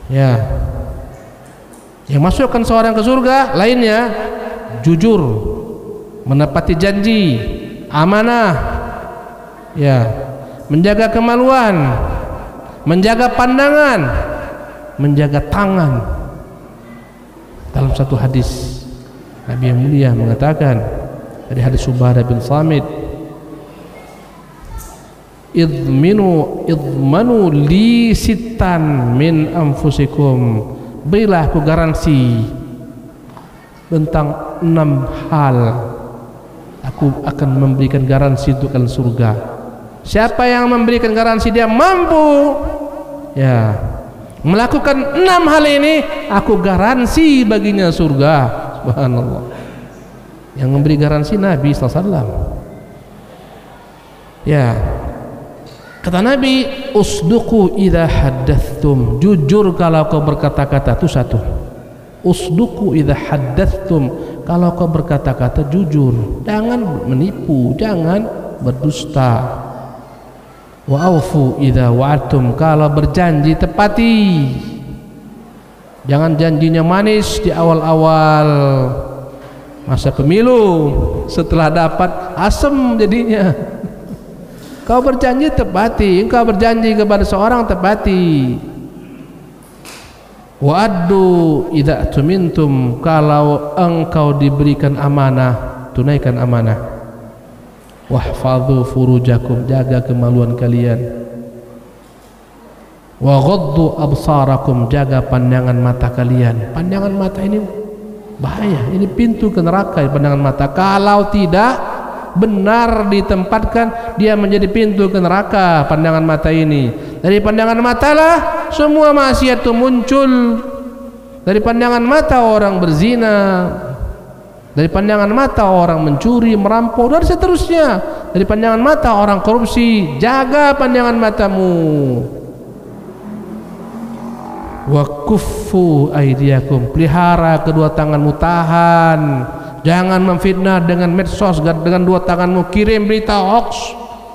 Ya, yang masukkan seorang ke surga lainnya jujur, menepati janji, amanah, ya, menjaga kemaluan, menjaga pandangan, menjaga tangan. Dalam satu hadis Nabi yang mulia mengatakan, dari hadis Ubadah bin Samit, idmanu li sittan min anfusikum. Berilah aku garansi tentang 6 hal. Aku akan memberikan garansi untuk kalian surga. Siapa yang memberikan garansi dia mampu, ya, melakukan 6 hal ini, aku garansi baginya surga. Subhanallah. Yang memberi garansi Nabi SAW. Ya, kata Nabi, usduqu idza haddatstum. Jujur kalau kau berkata-kata, itu satu. Usduqu idza haddatstum. Kalau kau berkata-kata jujur, jangan menipu, jangan berdusta. Wa aufu idza wa'adtum. Kalau berjanji tepati. Jangan janjinya manis di awal-awal masa pemilu, setelah dapat asem jadinya. Kau berjanji tepati, engkau berjanji kepada seorang tepati. Wa'addu idza tumintum. Kalau engkau diberikan amanah, tunaikan amanah. Wahfadhu furujakum. Jaga kemaluan kalian. Wa ghaddu absarakum. Jaga pandangan mata kalian. Pandangan mata ini bahaya, ini pintu ke neraka. Pandangan mata kalau tidak benar ditempatkan, dia menjadi pintu ke neraka. Pandangan mata ini, dari pandangan mata lah semua maksiat itu muncul. Dari pandangan mata orang berzina, dari pandangan mata orang mencuri, merampok, dan seterusnya. Dari pandangan mata orang korupsi. Jaga pandangan matamu. Wa kuffu aydiyakum. Pelihara kedua tanganmu, tahan. Jangan memfitnah dengan medsos, dengan 2 tanganmu kirim berita hoax,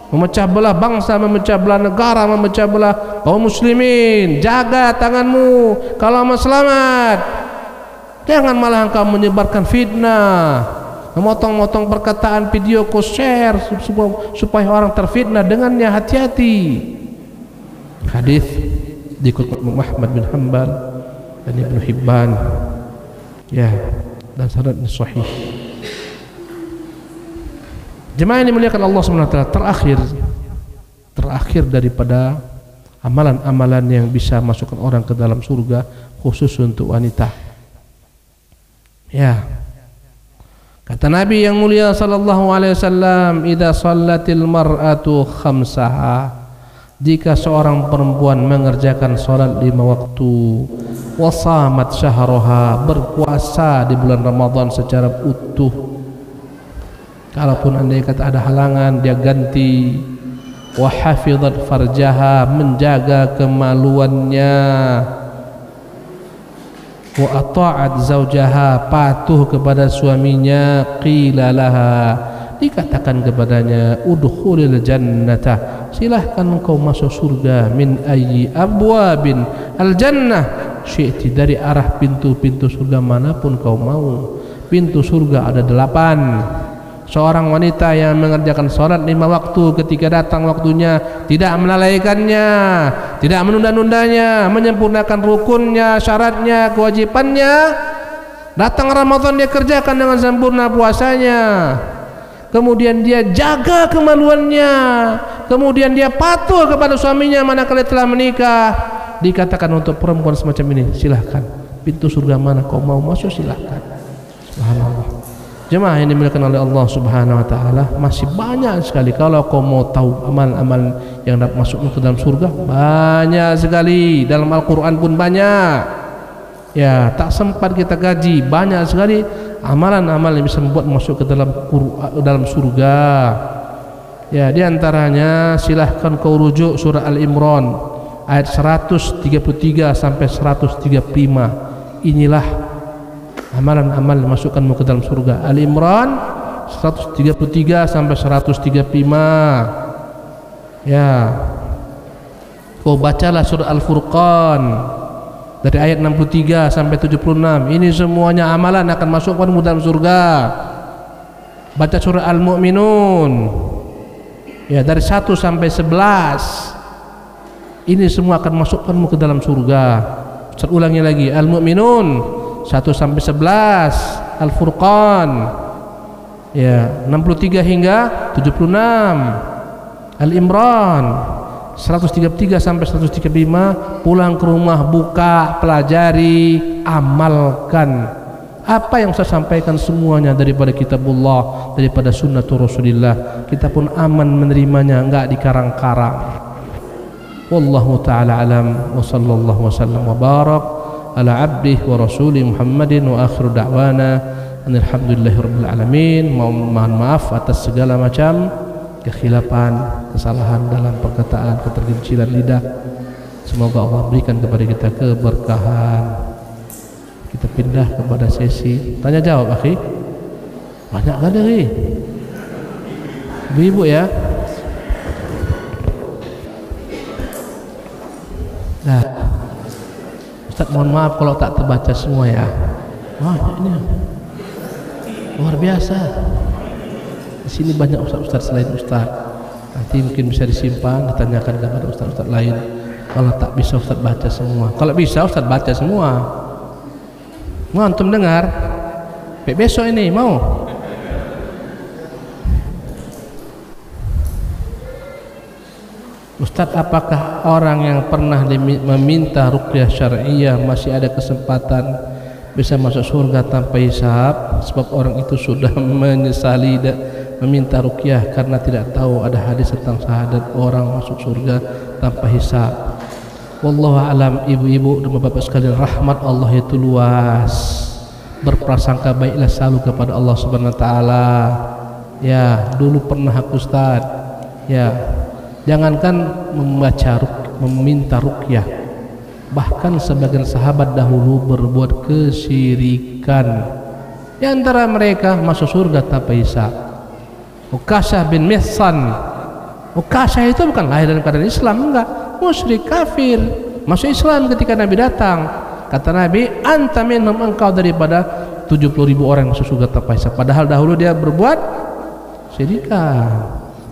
memecah belah bangsa, memecah belah negara, memecah belah kaum muslimin. Jaga tanganmu kalau mau selamat. Jangan malah engkau menyebarkan fitnah, memotong-motong perkataan video, kau share supaya orang terfitnah dengannya. Hati-hati. Hadis dikutip Ahmad bin Hanbal dan Ibnu Hibban, ya, dan sanadnya sahih. Jemaah yang dimuliakan Allah Subhanahu wa taala, terakhir daripada amalan-amalan yang bisa masukkan orang ke dalam surga khusus untuk wanita. Ya. Kata Nabi yang mulia sallallahu alaihi wasallam, "Idza shallatil mar'atu khamsaha," jika seorang perempuan mengerjakan salat 5 waktu, wa shamat syahraha, berpuasa di bulan Ramadan secara utuh. Kalaupun andai kata ada halangan, dia ganti. Wa hafizat farjaha, menjaga kemaluannya. Wa ata'at zaujaha, patuh kepada suaminya. Qila laha, dikatakan kepadanya, udkhulil jannata, silahkan engkau masuk surga. Min ayyi abwabin al jannah syi'ti, dari arah pintu-pintu surga manapun kau mau. Pintu surga ada 8. Seorang wanita yang mengerjakan sholat 5 waktu ketika datang waktunya, tidak melalaikannya, tidak menunda-nundanya, menyempurnakan rukunnya, syaratnya, kewajibannya. Datang Ramadan dia kerjakan dengan sempurna puasanya. Kemudian dia jaga kemaluannya. Kemudian dia patuh kepada suaminya manakala telah menikah. Dikatakan untuk perempuan semacam ini, silahkan, pintu surga mana kau mau masuk, silahkan. Subhanallah. Jemaah yang dimuliakan oleh Allah Subhanahu wa taala, masih banyak sekali. Kalau kau mau tahu amal-amal yang dapat masuk ke dalam surga, banyak sekali. Dalam Al-Qur'an pun banyak. Ya, tak sempat kita gaji. Banyak sekali amalan-amal yang bisa membuat masuk ke dalam surga. Ya, di antaranya silahkan kau rujuk surah Al-Imran ayat 133 sampai 135. Inilah amalan-amal masukkanmu ke dalam surga. Al-Imran 133 sampai 135. Ya. Kau bacalah surah Al-Furqan dari ayat 63 sampai 76. Ini semuanya amalan akan masukkanmu dalam surga. Baca surah Al-Mu'minun, ya, dari 1 sampai 11. Ini semua akan masukkanmu ke dalam surga. Saya ulangi lagi, Al-Mu'minun 1 sampai 11, Al-Furqan, ya, 63 hingga 76, Al-Imran 133 sampai 135. Pulang ke rumah, buka, pelajari, amalkan apa yang saya sampaikan semuanya daripada kitabullah, daripada sunnatul Rasulillah. Kita pun aman menerimanya, enggak dikarang-karang. Wallahu ta'ala alam, wa sallallahu wasallam wa barak ala abdih wa rasulih Muhammadin, wa akhiru da'wana alhamdulillahi rabbil alamin. Mohon maaf atas segala macam kekhilafan, kesalahan dalam perkataan, ketergelinciran lidah. Semoga Allah berikan kepada kita keberkahan. Kita pindah kepada sesi tanya jawab, akhi. Banyak kan dari ibu ya. Nah, Ustaz, mohon maaf kalau tak terbaca semua ya. Banyak ini, luar biasa. Di sini banyak ustaz-ustaz selain ustaz. Nanti mungkin bisa disimpan, ditanyakan kepada ustaz-ustaz lain. Kalau tak bisa ustaz baca semua. Kalau bisa ustaz baca semua. Mau antum dengar? Besok ini mau? Ustaz, apakah orang yang pernah meminta ruqyah syar'iyah masih ada kesempatan bisa masuk surga tanpa hisab? Sebab orang itu sudah menyesali meminta ruqyah karena tidak tahu ada hadis tentang syahadat orang masuk surga tanpa hisab. Wallahu a'lam. Ibu-ibu dan bapak-bapak sekalian, rahmat Allah itu luas. Berprasangka baiklah selalu kepada Allah Subhanahu wa taala. Ya, dulu pernah aku Ustaz. Ya, jangankan meminta ruqyah, bahkan sebagian sahabat dahulu berbuat kesyirikan. Di antara mereka masuk surga tanpa hisab. Uqasyah bin Mihsan. Uqasyah itu bukan lahir dalam keadaan Islam, enggak, musyrik kafir, masuk Islam ketika Nabi datang. Kata Nabi, anta minhum, engkau daripada 70.000 orang masuk surga tanpa hisab, padahal dahulu dia berbuat sedekah.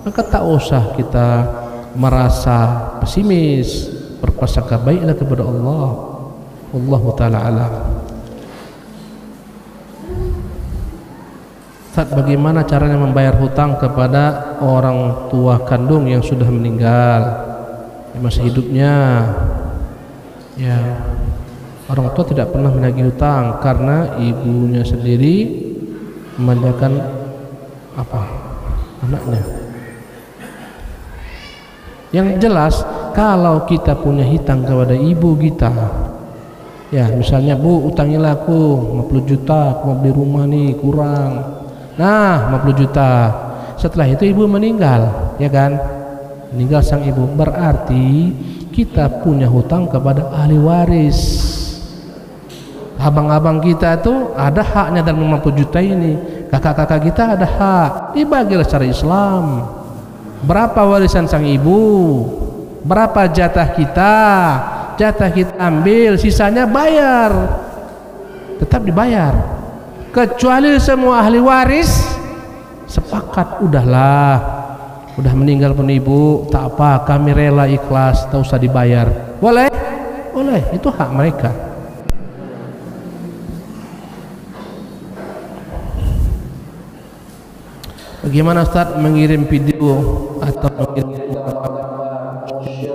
Maka tak usah kita merasa pesimis, berprasangka baiklah kepada Allah. Wallahu taala alam. Ustaz, bagaimana caranya membayar hutang kepada orang tua kandung yang sudah meninggal di masa hidupnya? Ya, orang tua tidak pernah menagih hutang karena ibunya sendiri memanjakan anaknya. Yang jelas, kalau kita punya hutang kepada ibu kita, ya misalnya, Bu, utangilah aku 50 juta, aku mau beli rumah nih kurang. Nah, 50 juta. Setelah itu ibu meninggal, ya kan? Meninggal sang ibu, berarti kita punya hutang kepada ahli waris. Abang-abang kita tuh ada haknya dalam 50 juta ini. Kakak-kakak kita ada hak. Dibagilah secara Islam. Berapa warisan sang ibu? Berapa jatah kita? Jatah kita ambil, sisanya bayar. Tetap dibayar. Kecuali semua ahli waris sepakat, udahlah, udah meninggal pun ibu, tak apa, kami rela ikhlas, tak usah dibayar. Boleh? Boleh, itu hak mereka. Bagaimana Ustaz mengirim video atau mengirim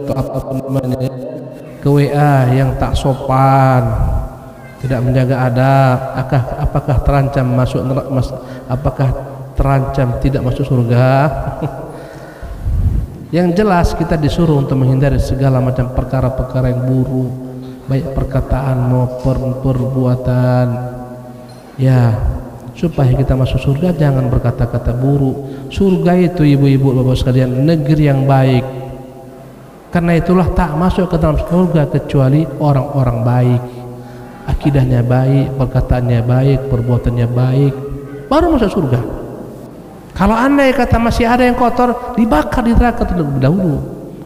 atau apapun namanya ke WA yang tak sopan, tidak menjaga adab? Apakah terancam apakah terancam tidak masuk surga? Yang jelas kita disuruh untuk menghindari segala macam perkara-perkara yang buruk, baik perkataan maupun perbuatan. Ya, supaya kita masuk surga jangan berkata-kata buruk. Surga itu ibu-ibu bapak sekalian negeri yang baik. Karena itulah tak masuk ke dalam surga kecuali orang-orang baik, akidahnya baik, perkataannya baik, perbuatannya baik, baru masuk surga. Kalau andai kata masih ada yang kotor, dibakar di neraka terlebih dahulu.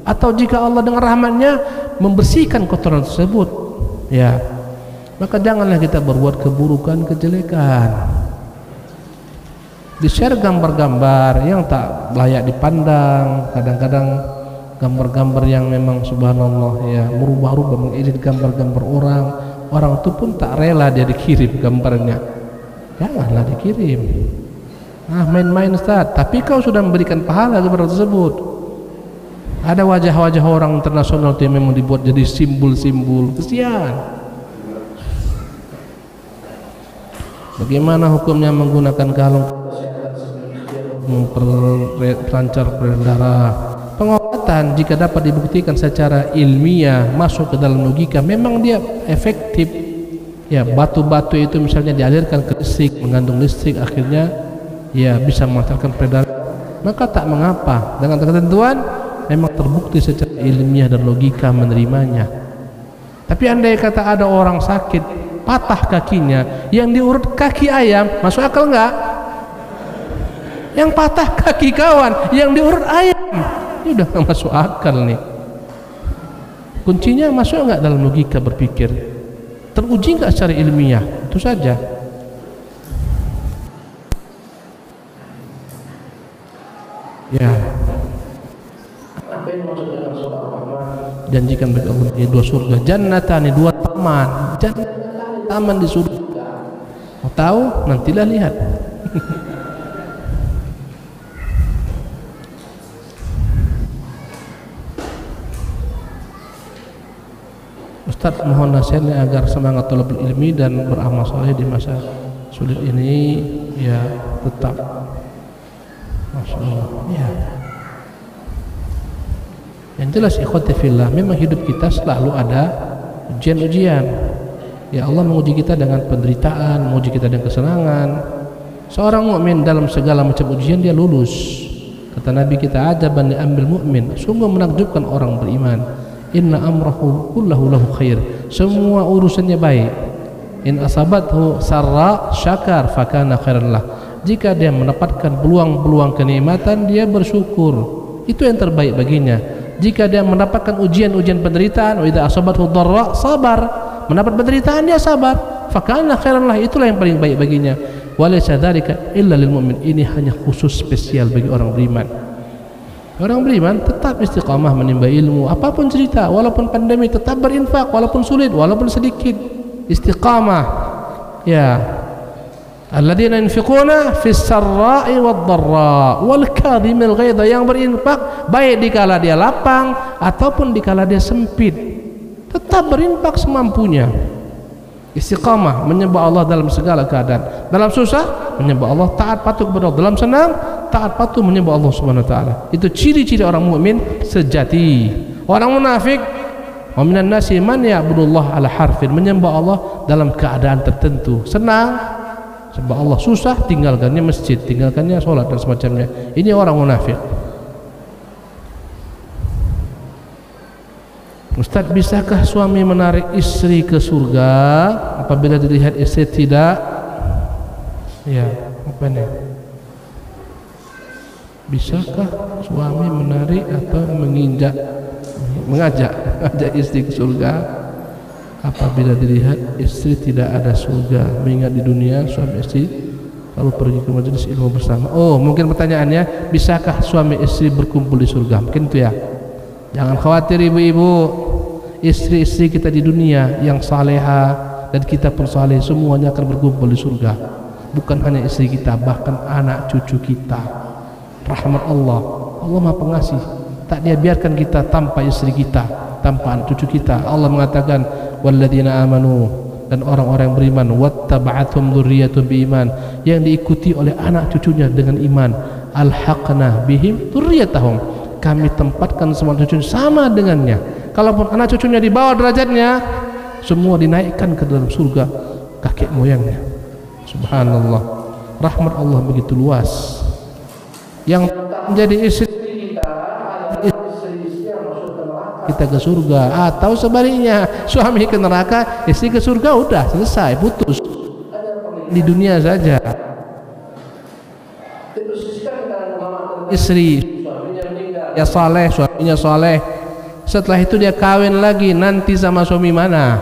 Atau jika Allah dengan rahmatnya membersihkan kotoran tersebut, ya, maka janganlah kita berbuat keburukan, kejelekan. Di-share gambar-gambar yang tak layak dipandang, kadang-kadang gambar-gambar yang memang subhanallah ya merubah-rubah, mengedit gambar-gambar orang itu pun tak rela dia dikirim gambarnya. Janganlah dikirim. Main-main Ustaz, tapi kau sudah memberikan pahala kepada tersebut. Ada wajah-wajah orang internasional yang memang dibuat jadi simbol-simbol, kesian. Bagaimana hukumnya menggunakan kalung memperlancar peredaran darah? Pengobatan jika dapat dibuktikan secara ilmiah, masuk ke dalam logika, memang dia efektif. Ya, batu-batu itu misalnya dialirkan ke listrik, mengandung listrik, akhirnya ya bisa mengantarkan peredaran, maka tak mengapa. Dengan ketentuan memang terbukti secara ilmiah dan logika menerimanya. Tapi andai kata ada orang sakit, patah kakinya, yang diurut kaki ayam, masuk akal enggak? Yang patah kaki kawan, yang diurut ayam, ini udah gak masuk akal nih. Kuncinya masuk enggak dalam logika berpikir, teruji enggak secara ilmiah, itu saja. Ya, janjikan bagi Allah di dua surga, jannatani, dua taman, taman di surga. Mau tahu? Nantilah lihat. Ustaz, mohon nasihatnya agar semangat thalabul ilmi dan beramal saleh di masa sulit ini ya tetap. Masya Allah. Ya. Yang jelas ikhwati fillah, memang hidup kita selalu ada ujian-ujian. Ya, Allah menguji kita dengan penderitaan, menguji kita dengan kesenangan. Seorang mukmin dalam segala macam ujian dia lulus. Kata Nabi kita, ajaban li ambil mukmin, sungguh menakjubkan orang beriman. Inna amrahu kullahu lahu khair, semua urusannya baik. In asabathu sarra syakar fakana khairan lah. Jika dia mendapatkan peluang-peluang kenikmatan, dia bersyukur, itu yang terbaik baginya. Jika dia mendapatkan ujian-ujian penderitaan, wa idza asabathu dharra sabar, mendapat penderitaan dia sabar, fakana khairan lah, itulah yang paling baik baginya. Walaysa dzalika illa lil mu'min, ini hanya khusus spesial bagi orang beriman. Orang beriman tetap istiqamah menimba ilmu, apapun cerita, walaupun pandemi tetap berinfak, walaupun sulit, walaupun sedikit, istiqamah. Ya, alladzina yunfiquna fis sarra'i wad dharra wal kadhimil ghaidha, yang berinfak baik dikala dia lapang ataupun dikala dia sempit, tetap berinfak semampunya. Istiqamah menyembah Allah dalam segala keadaan, dalam susah menyembah Allah, taat patuh kepada Allah, dalam senang taat patuh menyembah Allah Subhanahu wa taala. Itu ciri-ciri orang mukmin sejati. Orang munafik, wa minan nasi man ya'budullah ala harfin, menyembah Allah dalam keadaan tertentu, senang sembah Allah, susah tinggalkannya masjid, tinggalkannya sholat dan semacamnya. Ini orang munafik. Ustaz, bisakah suami menarik istri ke surga apabila dilihat istri tidak? Ya, apa nih? Bisakah suami menarik atau mengajak istri ke surga apabila dilihat istri tidak ada surga? Mengingat di dunia suami istri lalu pergi ke majelis ilmu bersama. Oh, mungkin pertanyaannya, bisakah suami istri berkumpul di surga? Mungkin itu ya. Jangan khawatir ibu-ibu, istri-istri kita di dunia yang saleha dan kita pun saleh, semuanya akan berkumpul di surga. Bukan hanya istri kita, bahkan anak cucu kita. Rahmat Allah, Allah Maha Pengasih, tak dia biarkan kita tanpa istri kita, tanpa anak cucu kita. Allah mengatakan walladzina amanu, dan orang-orang yang beriman, wattaba'athum dzurriyyatuhum biiman, yang diikuti oleh anak cucunya dengan iman, alhaqna bihim dzurriyyatahum, kami tempatkan semua cucunya sama dengannya. Kalaupun anak cucunya di bawah derajatnya, semua dinaikkan ke dalam surga kakek moyangnya. Subhanallah, rahmat Allah begitu luas. Yang menjadi istri kita ke surga, atau sebaliknya, suami ke neraka, istri ke surga, udah selesai, putus di dunia saja. Istri ya saleh, suaminya saleh, setelah itu dia kawin lagi, nanti sama suami mana?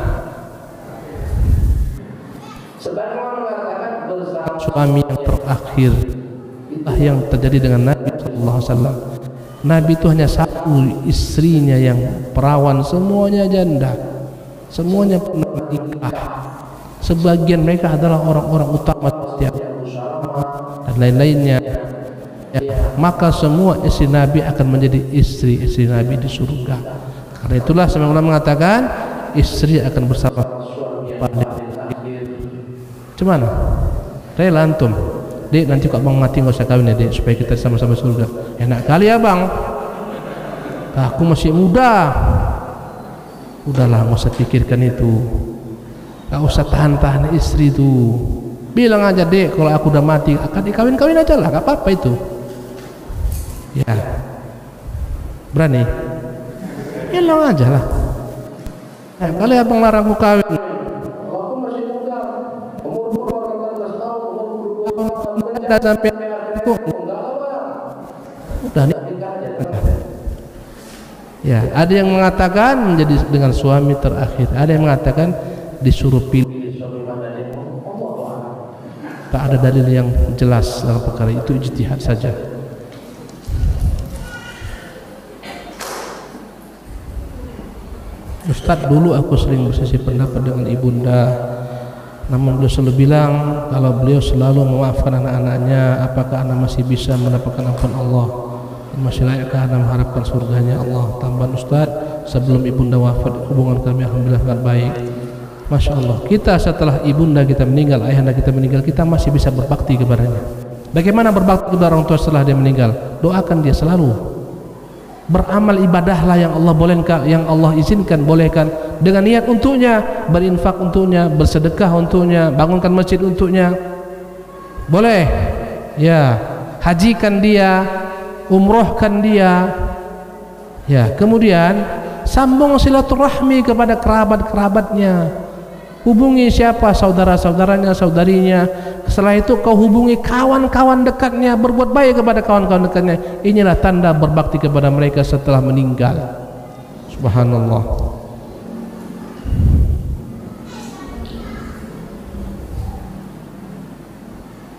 Suami yang terakhir yang terjadi dengan Nabi sallallahu alaihi wasallam. Nabi itu hanya satu istrinya yang perawan, semuanya janda, semuanya pernah nikah. Sebagian mereka adalah orang-orang utama dan lain-lainnya. Ya, maka semua istri Nabi akan menjadi istri-istri Nabi di surga. Karena itulah semua ulama mengatakan istri akan bersama suami. Cuman rela antum, dek, nanti kok abang mati nggak usah kawin ya dek, supaya kita sama-sama surga. Enak kali ya bang, aku masih muda. Udahlah, nggak usah pikirkan itu, nggak usah tahan-tahan istri itu. Bilang aja, dek, kalau aku udah mati akan dikawin-kawin aja lah, nggak apa-apa itu. Ya, berani? Bilang aja lah. Kali abang larang aku kawin, aku masih muda, umur 14 tahun, udah sampai aku, udah nih. Ya, ada yang mengatakan menjadi dengan suami terakhir, ada yang mengatakan disuruh pilih. Tak ada dalil yang jelas dalam perkara itu, ijtihad saja. Ustaz, dulu aku sering berselisih pendapat dengan ibunda, namun beliau selalu bilang kalau beliau selalu memaafkan anak-anaknya, apakah anak masih bisa mendapatkan ampun Allah? Masih layakkah anak mengharapkan surganya Allah? Tambahan Ustaz, sebelum ibunda wafat hubungan kami alhamdulillah sangat baik. Masya Allah, kita setelah ibunda kita meninggal, ayahanda kita meninggal, kita masih bisa berbakti kepadanya. Bagaimana berbakti kepada orang tua setelah dia meninggal? Doakan dia selalu. Beramal ibadahlah yang Allah bolehkan, yang Allah izinkan, bolehkan, dengan niat untuknya, berinfak untuknya, bersedekah untuknya, bangunkan masjid untuknya. Boleh. Ya, hajikan dia, umrohkan dia. Ya, kemudian sambung silaturahmi kepada kerabat-kerabatnya. Hubungi siapa, saudara-saudaranya, saudarinya. Setelah itu kau hubungi kawan-kawan dekatnya, berbuat baik kepada kawan-kawan dekatnya. Inilah tanda berbakti kepada mereka setelah meninggal. Subhanallah.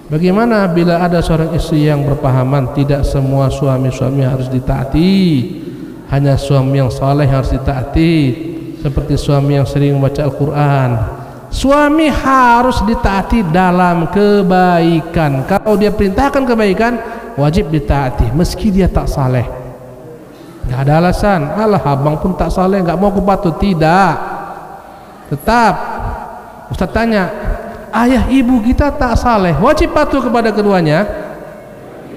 Bagaimana bila ada seorang istri yang berpahaman tidak semua suami-suami harus ditaati, hanya suami yang saleh harus ditaati, seperti suami yang sering membaca Al-Quran. Suami harus ditaati dalam kebaikan. Kalau dia perintahkan kebaikan, wajib ditaati meski dia tak saleh. Gak ada alasan, alah abang pun tak saleh, gak mau aku patuh. Tidak, tetap Ustaz tanya, ayah ibu kita tak saleh, wajib patuh kepada keduanya?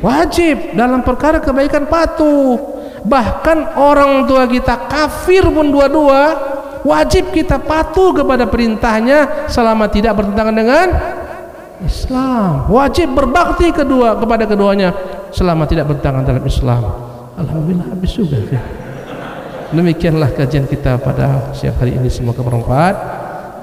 Wajib, dalam perkara kebaikan patuh. Bahkan orang tua kita kafir pun dua-dua, wajib kita patuh kepada perintahnya selama tidak bertentangan dengan Islam. Wajib berbakti kepada keduanya selama tidak bertentangan dalam Islam. Alhamdulillah, habis juga. Demikianlah kajian kita pada siang hari ini, semoga bermanfaat.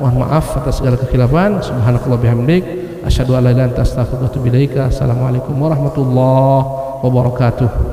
Mohon maaf atas segala kekhilafan. Subhanakallah bihamdik, asyhadu an la ilaha illa anta astaghfiruka wa atubu ilaika. Assalamualaikum warahmatullahi wabarakatuh.